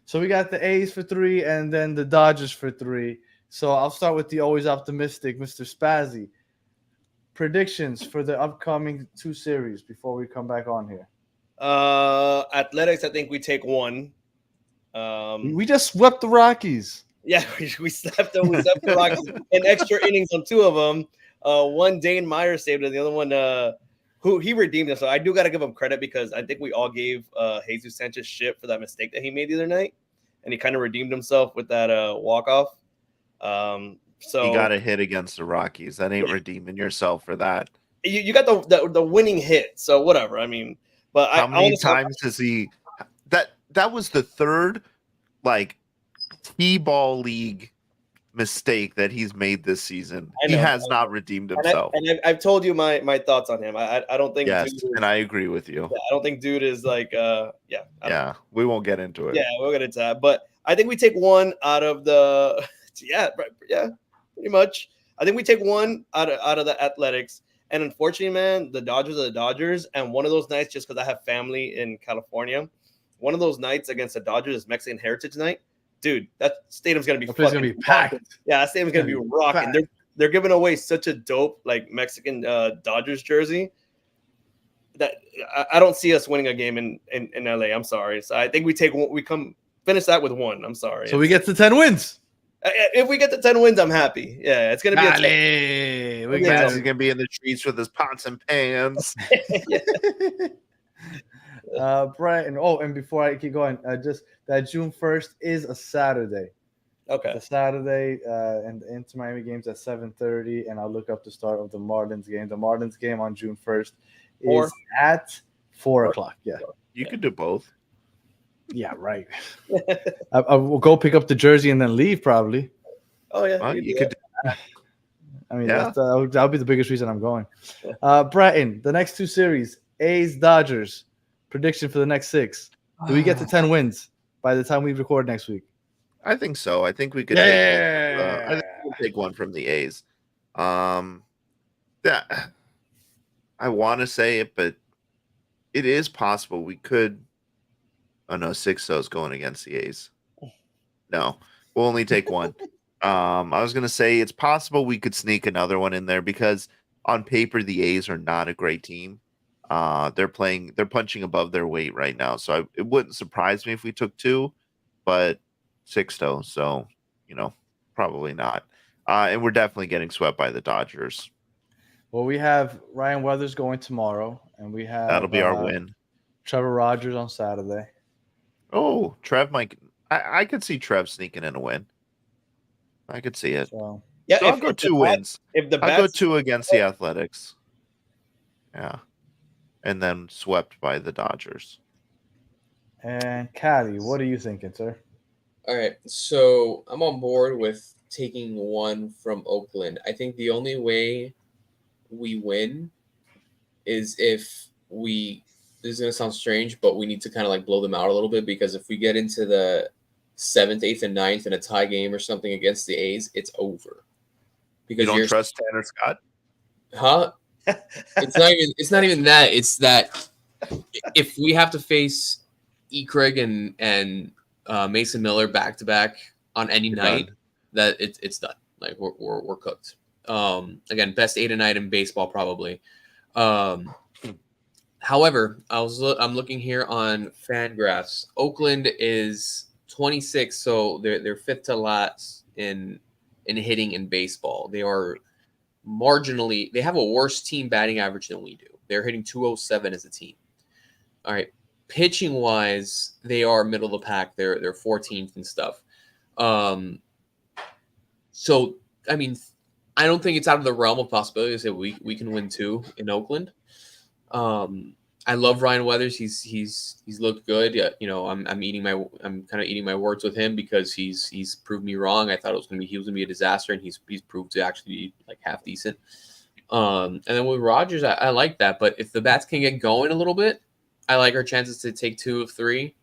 [SPEAKER 5] So we got the A's for 3 and then the Dodgers for 3. So I'll start with the always optimistic, Mr. Spazzy. Predictions for the upcoming 2 series before we come back on here.
[SPEAKER 4] Athletics, I think we take 1.
[SPEAKER 5] We just swept the Rockies.
[SPEAKER 4] Yeah, we slept the Rockies in extra innings on 2 of them. One Dane Meyer saved it, the other one who he redeemed him. So I do got to give him credit because I think we all gave Jesus Sanchez shit for that mistake that he made the other night, and he kind of redeemed himself with that walk off. So
[SPEAKER 6] he got a hit against the Rockies. That ain't redeeming yourself for that.
[SPEAKER 4] You got the winning hit, so whatever. I mean, but
[SPEAKER 6] how many times has he? That was the 3rd like T-ball league mistake that he's made this season. He has not redeemed himself.
[SPEAKER 4] And I've told you my thoughts on him. I don't think.
[SPEAKER 6] Yes, and I agree with you.
[SPEAKER 4] Yeah, I don't think dude is like
[SPEAKER 6] yeah, we won't get into it.
[SPEAKER 4] Yeah, we'll get into that. But I think we take 1 out of the pretty much. I think we take 1 out of the Athletics. And unfortunately, man, the Dodgers are the Dodgers. And one of those nights, just because I have family in California, one of those nights against the Dodgers is Mexican Heritage Night. Dude, that stadium's gonna be
[SPEAKER 5] packed.
[SPEAKER 4] Yeah, that stadium's gonna be rocking. They're giving away such a dope like Mexican Dodgers jersey that I don't see us winning a game in LA. I'm sorry. So I think we finish that with 1. I'm sorry.
[SPEAKER 5] So we get to 10 wins.
[SPEAKER 4] If we get to 10 wins, I'm happy. Yeah, it's gonna be
[SPEAKER 6] He's gonna be in the streets with his pots and pans.
[SPEAKER 5] Brian. And before I keep going, just that June 1st is a Saturday.
[SPEAKER 4] Okay.
[SPEAKER 5] The Saturday, and the Inter Miami game's at 7:30, and I'll look up the start of the Marlins game. The Marlins game on June 1st is at 4 o'clock. Yeah.
[SPEAKER 6] You could do both.
[SPEAKER 5] Yeah, right. I will go pick up the jersey and then leave probably.
[SPEAKER 4] Oh yeah,
[SPEAKER 6] well, you could.
[SPEAKER 5] I mean, that'll be the biggest reason I'm going. Bratton, the next 2 series, A's Dodgers. Prediction for the next 6. Do we get to 10 wins by the time we record next week?
[SPEAKER 6] I think so. I think we could.
[SPEAKER 5] Yeah.
[SPEAKER 6] I think we'll take 1 from the A's. Yeah, I want to say it, but it is possible we could. Oh no, 6-0 is going against the A's. No, we'll only take 1. I was gonna say it's possible we could sneak another one in there because on paper the A's are not a great team. They're punching above their weight right now, so it wouldn't surprise me if we took 2, but 6-0, so probably not. And we're definitely getting swept by the Dodgers.
[SPEAKER 5] Well, we have Ryan Weathers going tomorrow, and we have
[SPEAKER 6] That'll be our win.
[SPEAKER 5] Trevor Rogers on Saturday.
[SPEAKER 6] Oh, Trev might. I could see Trev sneaking in a win. I could see it.
[SPEAKER 5] So,
[SPEAKER 4] yeah,
[SPEAKER 6] I'll go 2 wins.
[SPEAKER 4] If the
[SPEAKER 6] I'll go 2 against the Athletics. Yeah, and then swept by the Dodgers.
[SPEAKER 5] And Caddy, what are you thinking, sir?
[SPEAKER 3] All right, so I'm on board with taking 1 from Oakland. I think the only way we win is if this is going to sound strange, but we need to kind of like blow them out a little bit, because if we get into the 7th, 8th, and 9th in a tie game or something against the A's, it's over. Because
[SPEAKER 6] you don't trust Tanner Scott?
[SPEAKER 3] Huh? It's not even that. It's that if we have to face Craig and Mason Miller back to back on any night,
[SPEAKER 6] done.
[SPEAKER 3] that it's done. Like we're cooked. Again, best 8 a night in baseball probably. However, I'm looking here on Fangraphs. Oakland is 26, so they're 5th to last in hitting in baseball. They are marginally. They have a worse team batting average than we do. They're hitting 207 as a team. All right. pitching wise, they are middle of the pack. They're 14th and stuff. So I mean, I don't think it's out of the realm of possibilities that we can win 2 in Oakland. I love Ryan Weathers. He's looked good. Yeah, I'm kind of eating my words with him because he's proved me wrong. I thought he was gonna be a disaster, and he's proved to actually be like half decent. And then with Rogers, I like that. But if the bats can get going a little bit, I like our chances to take 2 of 3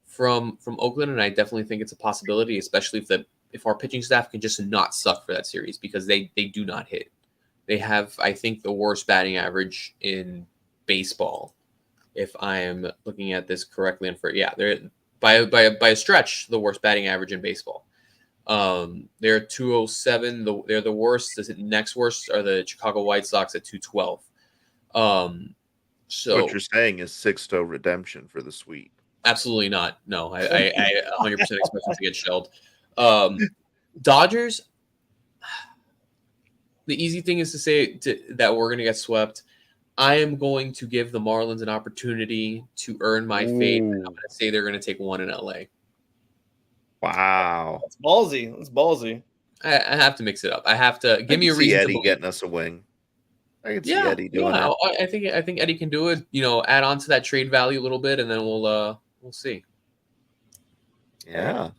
[SPEAKER 3] from Oakland, and I definitely think it's a possibility, especially if our pitching staff can just not suck for that series, because they do not hit. They have, I think, the worst batting average in baseball, if I am looking at this correctly. And they're by a stretch the worst batting average in baseball. They're 207. They're the worst. The next worst are the Chicago White Sox at 212. So
[SPEAKER 6] what you're saying is 6-0 redemption for the sweep.
[SPEAKER 3] Absolutely not. No, I 100% expect them to get shelled. Dodgers. The easy thing is to say that we're going to get swept. I am going to give the Marlins an opportunity to earn my fate. I'm going to say they're going to take 1 in LA.
[SPEAKER 6] Wow,
[SPEAKER 4] That's ballsy. That's ballsy.
[SPEAKER 3] I have to mix it up. I have to give me a reason.
[SPEAKER 6] Eddie getting us a wing. I can see Eddie doing it.
[SPEAKER 3] I think Eddie can do it. Add on to that trade value a little bit, and then we'll see.
[SPEAKER 6] Yeah,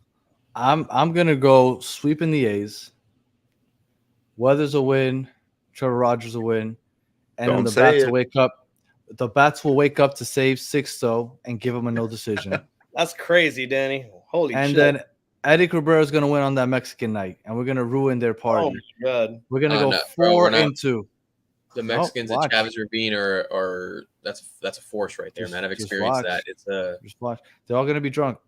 [SPEAKER 5] I'm gonna go sweeping the A's. Weathers will win. Trevor Rogers will win. And then the bats will wake up. The bats will wake up to save 6-0 and give them a no decision.
[SPEAKER 4] That's crazy, Danny. Holy shit.
[SPEAKER 5] And then Eddie Cabrera is going to win on that Mexican night, and we're going to ruin their party.
[SPEAKER 4] Oh, my God.
[SPEAKER 5] We're going to go 4-2.
[SPEAKER 3] The Mexicans and Chavez Ravine are that's a force right there, man. I've experienced that.
[SPEAKER 5] Just watch. They're all going to be drunk.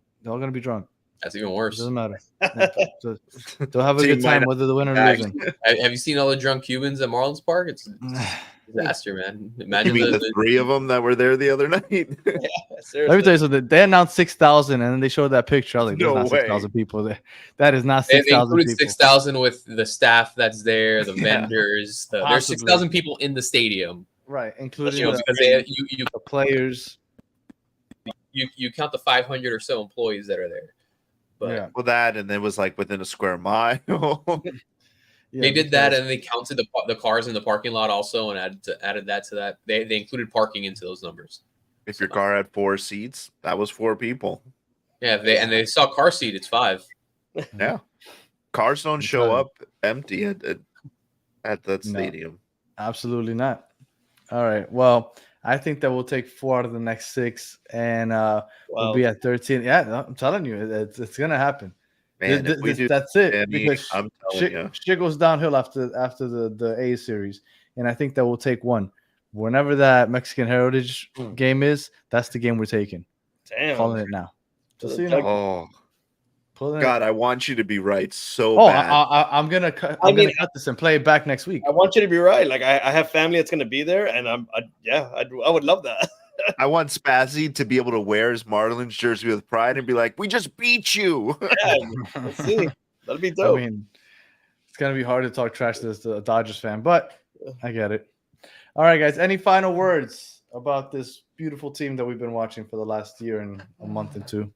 [SPEAKER 3] That's even worse.
[SPEAKER 5] It doesn't matter. They'll have a good time whether the winner or losing.
[SPEAKER 3] Have you seen all the drunk Cubans at Marlins Park? It's disaster, man. Imagine
[SPEAKER 6] the 3 of them that were there the other night.
[SPEAKER 5] Let me tell you something. They announced 6,000, and then they showed that picture. I was like, "There's not 6,000 people there. That is not 6,000 people."
[SPEAKER 3] They included 6,000 with the staff that's there, the vendors. There's 6,000 people in the stadium,
[SPEAKER 5] right? Including
[SPEAKER 3] because
[SPEAKER 5] the players.
[SPEAKER 3] You count the 500 or so employees that are there. But
[SPEAKER 6] well, that and it was like within a square mile.
[SPEAKER 3] They did that, and they counted the cars in the parking lot also, and added that to that. They included parking into those numbers.
[SPEAKER 6] If your car had 4 seats, that was 4 people.
[SPEAKER 3] Yeah, they saw car seat. It's 5.
[SPEAKER 6] Yeah, cars don't show up empty at that stadium.
[SPEAKER 5] Absolutely not. All right. Well, I think that we'll take 4 out of the next 6, and we'll be at 13. Yeah, I'm telling you, it's gonna happen.
[SPEAKER 6] Man,
[SPEAKER 5] that's it.
[SPEAKER 6] Danny,
[SPEAKER 5] because
[SPEAKER 6] I'm telling you,
[SPEAKER 5] shit goes downhill after the A series, and I think that we'll take 1. Whenever that Mexican Heritage game is, that's the game we're taking.
[SPEAKER 4] Damn,
[SPEAKER 5] calling it now. Just so you know.
[SPEAKER 6] God, I want you to be right so bad.
[SPEAKER 5] I'm gonna cut this and play it back next week.
[SPEAKER 4] I want you to be right. Like I have family that's gonna be there, and I would love that.
[SPEAKER 6] I want Spazzy to be able to wear his Marlins jersey with pride and be like, "We just beat you."
[SPEAKER 4] Yeah, let's see. That'd be dope.
[SPEAKER 5] I mean, it's gonna be hard to talk trash to this Dodgers fan, but I get it. All right, guys. Any final words about this beautiful team that we've been watching for the last year and a month and 2?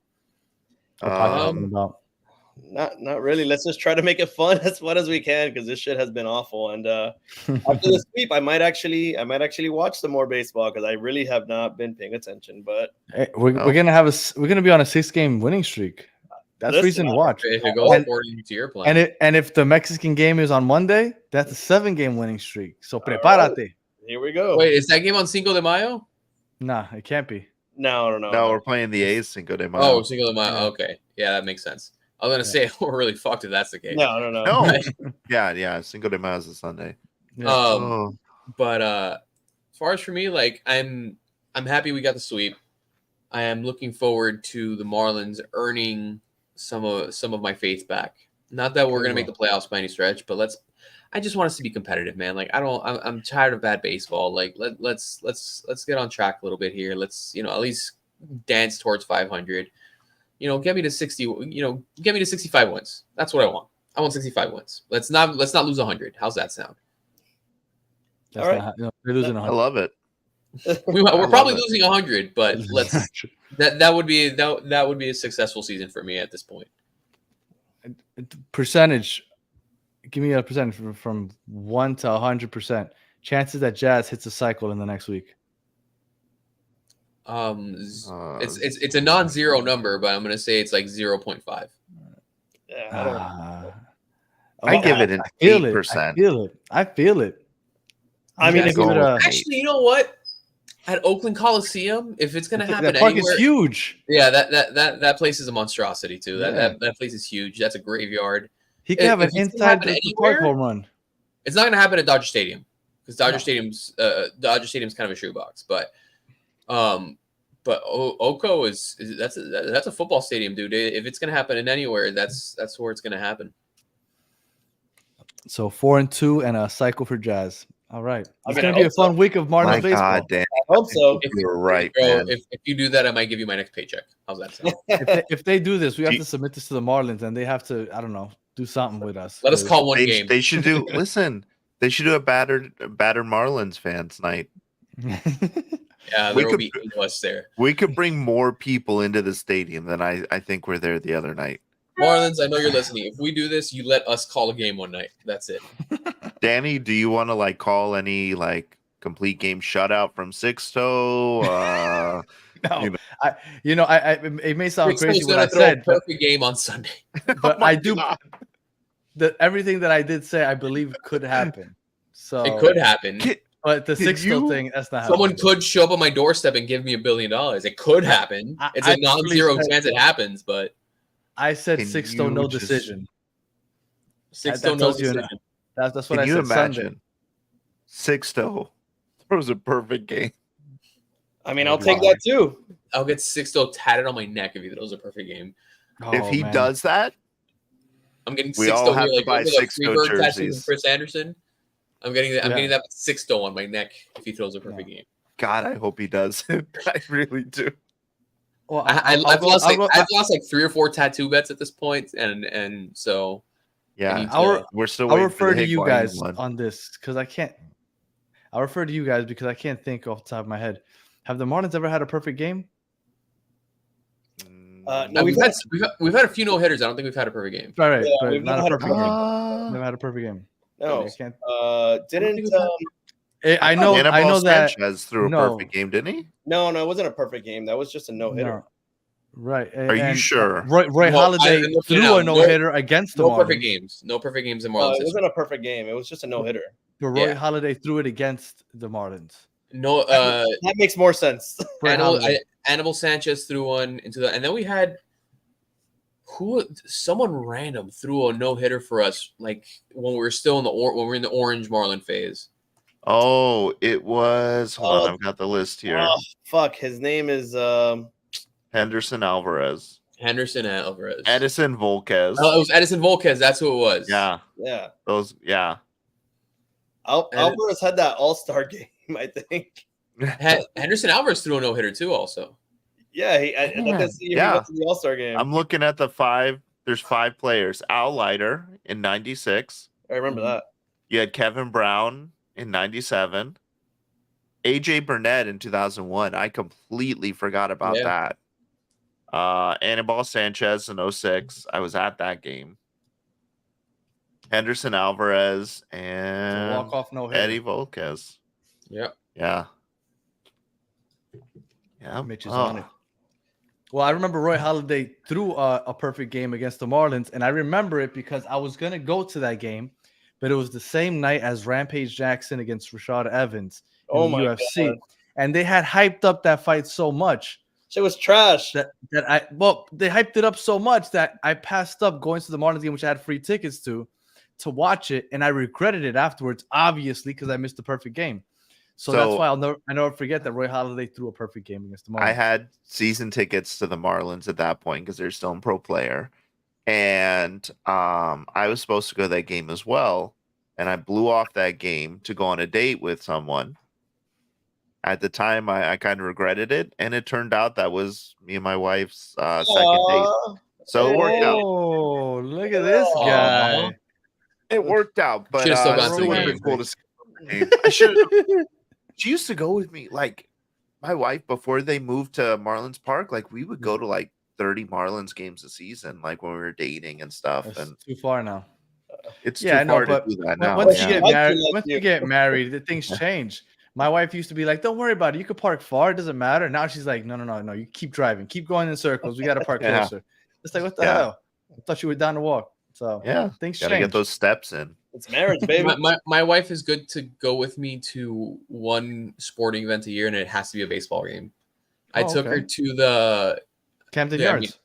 [SPEAKER 4] Not really. Let's just try to make it fun as we can, because this shit has been awful. And after the sweep, I might actually watch some more baseball, because I really have not been paying attention. But
[SPEAKER 5] hey, we're gonna be on a 6-game winning streak. That's reason to watch.
[SPEAKER 3] If it goes according to your plan.
[SPEAKER 5] And if the Mexican game is on Monday, that's a 7-game winning streak. So prepárate.
[SPEAKER 4] Right. Here we go.
[SPEAKER 3] Wait, is that game on Cinco de Mayo?
[SPEAKER 5] Nah, it can't be.
[SPEAKER 4] No.
[SPEAKER 6] No, we're playing the A's Cinco de Mayo.
[SPEAKER 3] Oh, Cinco de Mayo. Okay, yeah, that makes sense. I was gonna say we're really fucked if that's the case.
[SPEAKER 6] No. Yeah. Cinco de Mayo is a Sunday.
[SPEAKER 5] Yeah.
[SPEAKER 3] But as far as for me, like I'm happy we got the sweep. I am looking forward to the Marlins earning some of my faith back. Not that we're gonna make the playoffs by any stretch, but I just want us to be competitive, man. Like I'm tired of bad baseball. Like let's get on track a little bit here. Let's at least dance towards 500. Get me to 60. Get me to 65 wins. That's what I want. I want 65 wins. Let's not lose 100. How's that sound?
[SPEAKER 5] All right, they're losing 100.
[SPEAKER 6] I love it.
[SPEAKER 3] We're probably losing 100, but that would be a successful season for me at this point.
[SPEAKER 5] Percentage. Give me a percentage from 1 to 100%. Chances that Jazz hits a cycle in the next week.
[SPEAKER 3] It's a non-zero number, but I'm gonna say it's like 0.5.
[SPEAKER 4] Yeah,
[SPEAKER 6] I give it an 8%.
[SPEAKER 5] I feel it.
[SPEAKER 4] I mean,
[SPEAKER 5] give it a,
[SPEAKER 3] actually, you know what? At Oakland Coliseum, if it's gonna happen
[SPEAKER 5] that park
[SPEAKER 3] anywhere,
[SPEAKER 5] is huge.
[SPEAKER 3] Yeah, that place is a monstrosity too. That place is huge. That's a graveyard.
[SPEAKER 5] He can have an inside the park home run.
[SPEAKER 3] It's not going to happen at Dodger Stadium because Dodger Stadium's kind of a shoebox. But Oko is that's a football stadium, dude. If it's going to happen in anywhere, that's where it's going to happen.
[SPEAKER 5] So 4-2 and a cycle for Jazz. All right, it's going to be a fun week of Marlins baseball.
[SPEAKER 6] God damn.
[SPEAKER 4] I hope so.
[SPEAKER 6] You're right,
[SPEAKER 3] bro,
[SPEAKER 6] man.
[SPEAKER 3] if you do that, I might give you my next paycheck. How's that sound?
[SPEAKER 5] if they do this, we have to submit this to the Marlins, and they have to, I don't know, do something with us.
[SPEAKER 3] Let us call one game.
[SPEAKER 6] They should do. Listen, they should do a battered Marlins fans night.
[SPEAKER 3] Yeah, there will be 8 of us there.
[SPEAKER 6] We could bring more people into the stadium than I think were there the other night.
[SPEAKER 3] Marlins, I know you're listening. If we do this, you let us call a game one night. That's it.
[SPEAKER 6] Danny, do you want to call any complete game shutout from Sixto?
[SPEAKER 5] No, it may sound crazy what I said.
[SPEAKER 3] Perfect game on Sunday,
[SPEAKER 5] but I do. Everything that I did say, I believe could happen. So
[SPEAKER 3] it could happen.
[SPEAKER 5] But the Sixto thing, that's not
[SPEAKER 3] someone
[SPEAKER 5] happening.
[SPEAKER 3] could show up on my doorstep and give me $1 billion. It could happen. It's a non-zero chance it happens, but
[SPEAKER 5] I said Sixto no decision.
[SPEAKER 3] Sixto no decision.
[SPEAKER 5] That's what I said.
[SPEAKER 6] Imagine Sixto throws a perfect game.
[SPEAKER 4] I mean, I'll take that too.
[SPEAKER 3] I'll get Sixto tatted on my neck if he throws a perfect game.
[SPEAKER 6] If he does that,
[SPEAKER 3] I'm getting
[SPEAKER 6] we
[SPEAKER 3] Sixto
[SPEAKER 6] all have
[SPEAKER 3] here,
[SPEAKER 6] to buy Sixto jerseys.
[SPEAKER 3] Chris Anderson. I'm getting that with Sixto on my neck if he throws a perfect game.
[SPEAKER 6] God, I hope he does. I really do.
[SPEAKER 3] Well, I've lost like 3 or 4 tattoo bets at this point, and so
[SPEAKER 6] yeah, we're still.
[SPEAKER 5] I'll refer to you guys on this because I can't. I'll refer to you guys because I can't think off the top of my head. Have the Marlins ever had a perfect game?
[SPEAKER 3] No, we've had a few no hitters. I don't think we've had a perfect game.
[SPEAKER 5] Right, but we've not a perfect game. Never had a perfect game.
[SPEAKER 4] No,
[SPEAKER 5] didn't. I know that
[SPEAKER 6] Sanchez threw a perfect game, didn't he?
[SPEAKER 4] No, it wasn't a perfect game. That was just a no-hitter.
[SPEAKER 5] No. Right.
[SPEAKER 6] Are you sure?
[SPEAKER 5] Roy Halladay threw a no-hitter against the Marlins.
[SPEAKER 3] No perfect games in Marlins.
[SPEAKER 4] It wasn't a perfect game. It was just a no-hitter.
[SPEAKER 5] But Roy Halladay threw it against the Marlins.
[SPEAKER 3] No,
[SPEAKER 4] that makes more sense.
[SPEAKER 3] Anibal Sanchez threw one into the, and then we had someone random threw a no-hitter for us, like when we were still in when we were in the orange Marlin phase.
[SPEAKER 6] Oh, it was. Hold on, I've got the list here.
[SPEAKER 4] Oh, fuck, his name is
[SPEAKER 6] Henderson Alvarez.
[SPEAKER 3] Edison Volquez.
[SPEAKER 6] Oh,
[SPEAKER 3] it was Edison Volquez. That's who it was.
[SPEAKER 4] Yeah. Alvarez had that all-star game, I think.
[SPEAKER 3] Henderson Alvarez threw a no-hitter too, also.
[SPEAKER 4] Yeah, he went to the all-star game.
[SPEAKER 6] I'm looking at the 5. There's 5 players. Al Leiter in '96.
[SPEAKER 4] I remember that.
[SPEAKER 6] You had Kevin Brown in '97. AJ Burnett in 2001. I completely forgot about that. Anibal Sanchez in 06. I was at that game. Henderson Alvarez and
[SPEAKER 5] walk-off no-hitter.
[SPEAKER 6] Eddie Volquez.
[SPEAKER 3] Yep.
[SPEAKER 6] Yeah.
[SPEAKER 5] Mitch is on it. Well, I remember Roy Halladay threw a perfect game against the Marlins, and I remember it because I was going to go to that game, but it was the same night as Rampage Jackson against Rashad Evans in the UFC. God. And they had hyped up that fight so much.
[SPEAKER 4] It was trash.
[SPEAKER 5] They hyped it up so much that I passed up going to the Marlins game, which I had free tickets to watch it, and I regretted it afterwards, obviously, because I missed the perfect game. So that's why I never forget that Roy Halladay threw a perfect game against the Marlins.
[SPEAKER 6] I had season tickets to the Marlins at that point because they're still in pro player. And I was supposed to go to that game as well. And I blew off that game to go on a date with someone. At the time, I kind of regretted it. And it turned out that was me and my wife's second date. So it worked out.
[SPEAKER 5] Oh, look at this guy.
[SPEAKER 6] It worked out. But
[SPEAKER 3] still gone
[SPEAKER 6] it would have been cool to see. I should have. She used to go with me. Like my wife, before they moved to Marlins Park, like we would go to like 30 Marlins games a season, like when we were dating and stuff.
[SPEAKER 5] That's
[SPEAKER 6] And
[SPEAKER 5] too far now.
[SPEAKER 6] it's
[SPEAKER 5] Yeah, I
[SPEAKER 6] too
[SPEAKER 5] know,
[SPEAKER 6] far to
[SPEAKER 5] but
[SPEAKER 6] do that
[SPEAKER 5] when-
[SPEAKER 6] now.
[SPEAKER 5] once
[SPEAKER 6] Yeah.
[SPEAKER 5] you get
[SPEAKER 3] Like
[SPEAKER 5] married,
[SPEAKER 3] you, like
[SPEAKER 5] once
[SPEAKER 3] you.
[SPEAKER 5] you get married, the things change. My wife used to be like, "Don't worry about it. You could park far. It doesn't matter." Now she's like, "No. You keep driving. Keep going in circles. We got to park
[SPEAKER 6] Yeah.
[SPEAKER 5] closer." It's like, what the
[SPEAKER 6] Yeah.
[SPEAKER 5] hell? I thought you were down to walk. So
[SPEAKER 6] Yeah,
[SPEAKER 5] things
[SPEAKER 6] gotta
[SPEAKER 5] change.
[SPEAKER 6] get those steps in.
[SPEAKER 4] It's marriage, baby.
[SPEAKER 3] My wife is good to go with me to one sporting event a year, and it has to be a baseball game. I
[SPEAKER 5] Oh,
[SPEAKER 3] took her
[SPEAKER 5] okay.
[SPEAKER 3] to the
[SPEAKER 5] Camden
[SPEAKER 3] Yeah,
[SPEAKER 5] Yards.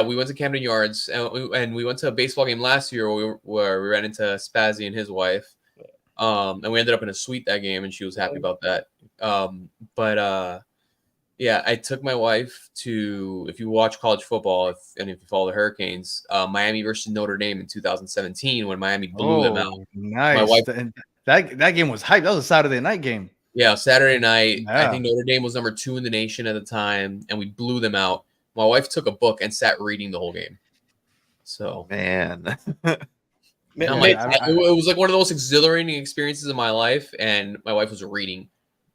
[SPEAKER 3] we went to Camden Yards, and we went to a baseball game last year where we ran into Spazzy and his wife, and we ended up in a suite that game, and she was happy about that. Yeah, I took my wife to, if you watch college football, if you follow the Hurricanes, Miami versus Notre Dame in 2017 when Miami blew them out.
[SPEAKER 5] Nice.
[SPEAKER 3] My wife-
[SPEAKER 5] And that game was hype. That was a Saturday night game.
[SPEAKER 3] Yeah, Saturday night. I
[SPEAKER 5] Yeah.
[SPEAKER 3] think Notre Dame was number 2 in the nation at the time, and we blew them out. My wife took a book and sat reading the whole game. So
[SPEAKER 6] Man.
[SPEAKER 3] I'm
[SPEAKER 5] Yeah,
[SPEAKER 3] like,
[SPEAKER 5] I-
[SPEAKER 3] it was like one of the most exhilarating experiences of my life, and my wife was reading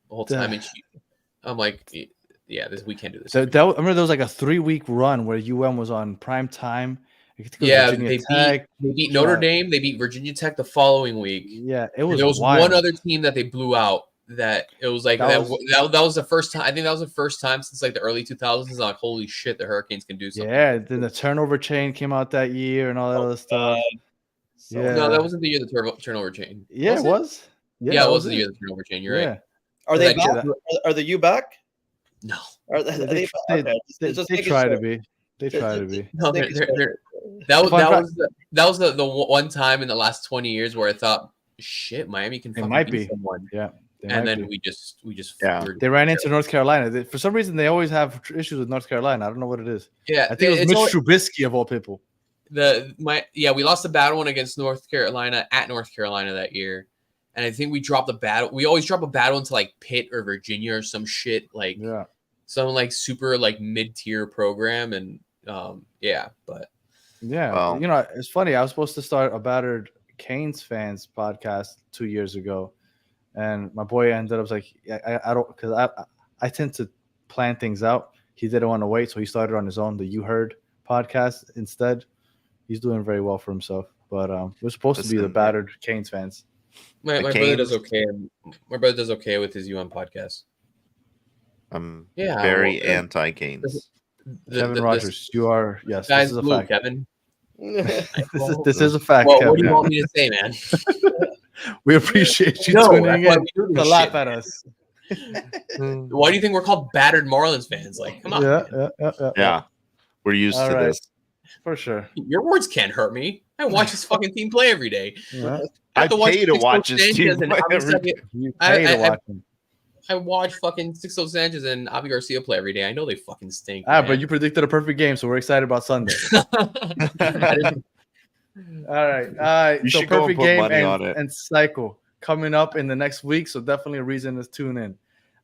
[SPEAKER 3] the whole time, and I'm like, yeah, we can't do this.
[SPEAKER 5] So I remember there was like a 3-week run where UM was on prime time. I think it was
[SPEAKER 3] Yeah,
[SPEAKER 5] Virginia Tech.
[SPEAKER 3] they beat Notre
[SPEAKER 5] Yeah.
[SPEAKER 3] Dame. They beat Virginia Tech the following week.
[SPEAKER 5] Yeah, it
[SPEAKER 3] And
[SPEAKER 5] was.
[SPEAKER 3] there was
[SPEAKER 5] wild.
[SPEAKER 3] one other team that they blew out. That it was like that was the first time. I think that was the first time since like the early 2000s. Like, holy shit, the Hurricanes can do something.
[SPEAKER 5] Yeah, then the turnover chain came out that year and all that other stuff. Yeah.
[SPEAKER 3] No, that wasn't the year the turnover chain.
[SPEAKER 5] Yeah,
[SPEAKER 3] Was
[SPEAKER 5] it was.
[SPEAKER 3] Yeah, it wasn't the year the turnover chain. You're right.
[SPEAKER 4] Are they
[SPEAKER 3] That-
[SPEAKER 4] back? Are the U back?
[SPEAKER 3] No,
[SPEAKER 4] Are they,
[SPEAKER 5] They,
[SPEAKER 4] okay.
[SPEAKER 5] they,
[SPEAKER 4] Just
[SPEAKER 5] they
[SPEAKER 4] making
[SPEAKER 5] try
[SPEAKER 4] sure.
[SPEAKER 5] to be. They try to be.
[SPEAKER 3] no,
[SPEAKER 4] Making sure.
[SPEAKER 3] that was
[SPEAKER 5] Fun
[SPEAKER 3] that
[SPEAKER 5] fact-
[SPEAKER 3] was the one time in the last 20 years where I thought, shit, Miami can
[SPEAKER 5] It
[SPEAKER 3] fucking
[SPEAKER 5] might
[SPEAKER 3] beat
[SPEAKER 5] be.
[SPEAKER 3] someone.
[SPEAKER 5] Yeah. they
[SPEAKER 3] And
[SPEAKER 5] might
[SPEAKER 3] then
[SPEAKER 5] be.
[SPEAKER 3] we just
[SPEAKER 6] Yeah.
[SPEAKER 5] They ran into North Carolina. For some reason, they always have issues with North Carolina. I don't know what it is.
[SPEAKER 3] yeah.
[SPEAKER 5] I think it was
[SPEAKER 3] it's
[SPEAKER 5] Mitch
[SPEAKER 3] always-
[SPEAKER 5] Trubisky of all people.
[SPEAKER 3] we lost the bad one against North Carolina at North Carolina that year. And I think we dropped a battle. We always drop a battle into like Pitt or Virginia or some shit, like
[SPEAKER 5] Yeah.
[SPEAKER 3] some like super like mid-tier program. And yeah, but
[SPEAKER 5] Yeah.
[SPEAKER 6] Well-
[SPEAKER 5] You know, it's funny. I was supposed to start a Battered Canes fans podcast 2 years ago. And my boy ended up like, I don't, because I tend to plan things out. He didn't want to wait, so he started on his own, the You Heard podcast instead. He's doing very well for himself. But we're supposed to be the
[SPEAKER 6] Listen,
[SPEAKER 5] Battered Canes fans.
[SPEAKER 3] my
[SPEAKER 6] The
[SPEAKER 3] brother does
[SPEAKER 6] Canes-
[SPEAKER 3] okay. My brother does okay with his UM podcast.
[SPEAKER 6] I'm
[SPEAKER 3] Yeah,
[SPEAKER 6] very
[SPEAKER 3] well,
[SPEAKER 6] anti-Canes.
[SPEAKER 5] Kevin Rogers, you are, yes,
[SPEAKER 3] Guy's
[SPEAKER 5] this is a
[SPEAKER 3] blue,
[SPEAKER 5] fact.
[SPEAKER 3] Kevin.
[SPEAKER 5] This is a fact,
[SPEAKER 3] Well,
[SPEAKER 5] Kevin.
[SPEAKER 3] what do you want me to say, man?
[SPEAKER 5] We appreciate you
[SPEAKER 3] No,
[SPEAKER 5] tuning
[SPEAKER 3] that's why
[SPEAKER 5] in
[SPEAKER 3] we do
[SPEAKER 5] to
[SPEAKER 3] this
[SPEAKER 5] laugh
[SPEAKER 3] shit,
[SPEAKER 5] at
[SPEAKER 3] man.
[SPEAKER 5] us.
[SPEAKER 3] Why do you think we're called Battered Marlins fans? Like, come on, man.
[SPEAKER 6] Yeah. We're used
[SPEAKER 5] All
[SPEAKER 6] to
[SPEAKER 5] right.
[SPEAKER 6] this.
[SPEAKER 5] For sure.
[SPEAKER 3] Your words can't hurt me. I watch this fucking team play every day.
[SPEAKER 5] Yeah.
[SPEAKER 3] I have
[SPEAKER 6] I
[SPEAKER 3] to watch
[SPEAKER 6] pay to
[SPEAKER 3] Sixto
[SPEAKER 6] watch his team
[SPEAKER 3] Sanchez and
[SPEAKER 6] play
[SPEAKER 3] Avi
[SPEAKER 6] every
[SPEAKER 3] Garcia-
[SPEAKER 5] You
[SPEAKER 3] I-
[SPEAKER 5] pay to
[SPEAKER 3] I-
[SPEAKER 5] watch him.
[SPEAKER 3] I watch fucking Sixto Sanchez and Avi Garcia play every day. I know they fucking stink.
[SPEAKER 5] But you predicted a perfect game, so we're excited about Sunday. All right.
[SPEAKER 6] You
[SPEAKER 5] So
[SPEAKER 6] should go and
[SPEAKER 5] perfect
[SPEAKER 6] put
[SPEAKER 5] game
[SPEAKER 6] money on it.
[SPEAKER 5] and cycle coming up in the next week. So definitely a reason to tune in.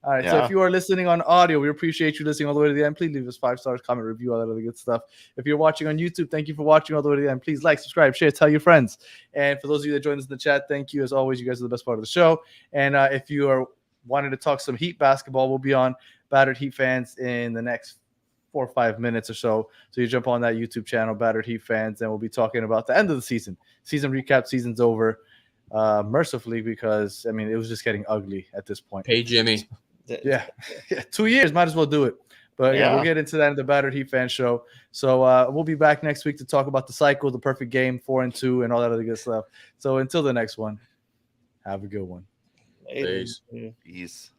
[SPEAKER 5] All right. So
[SPEAKER 6] Yeah.
[SPEAKER 5] if you are listening on audio, we appreciate you listening all the way to the end. Please leave us 5 stars, comment, review, all that other good stuff. If you're watching on YouTube, thank you for watching all the way to the end. Please like, subscribe, share, tell your friends. And for those of you that joined us in the chat, thank you as always. You guys are the best part of the show. And if you are wanting to talk some Heat basketball, we'll be on Battered Heat Fans in the next 4 or 5 minutes or so. So you jump on that YouTube channel, Battered Heat Fans, and we'll be talking about the end of the season. Season recap, season's over. Mercifully, because I mean it was just getting ugly at this point.
[SPEAKER 3] Hey, Jimmy.
[SPEAKER 5] Yeah. 2 years, might as well do it. But yeah,
[SPEAKER 6] Yeah.
[SPEAKER 5] we'll get into that in the Battered Heat Fan show. So we'll be back next week to talk about the cycle, the perfect game, 4-2, and all that other good stuff. So until the next one, have a good one.
[SPEAKER 3] Peace.
[SPEAKER 6] Peace.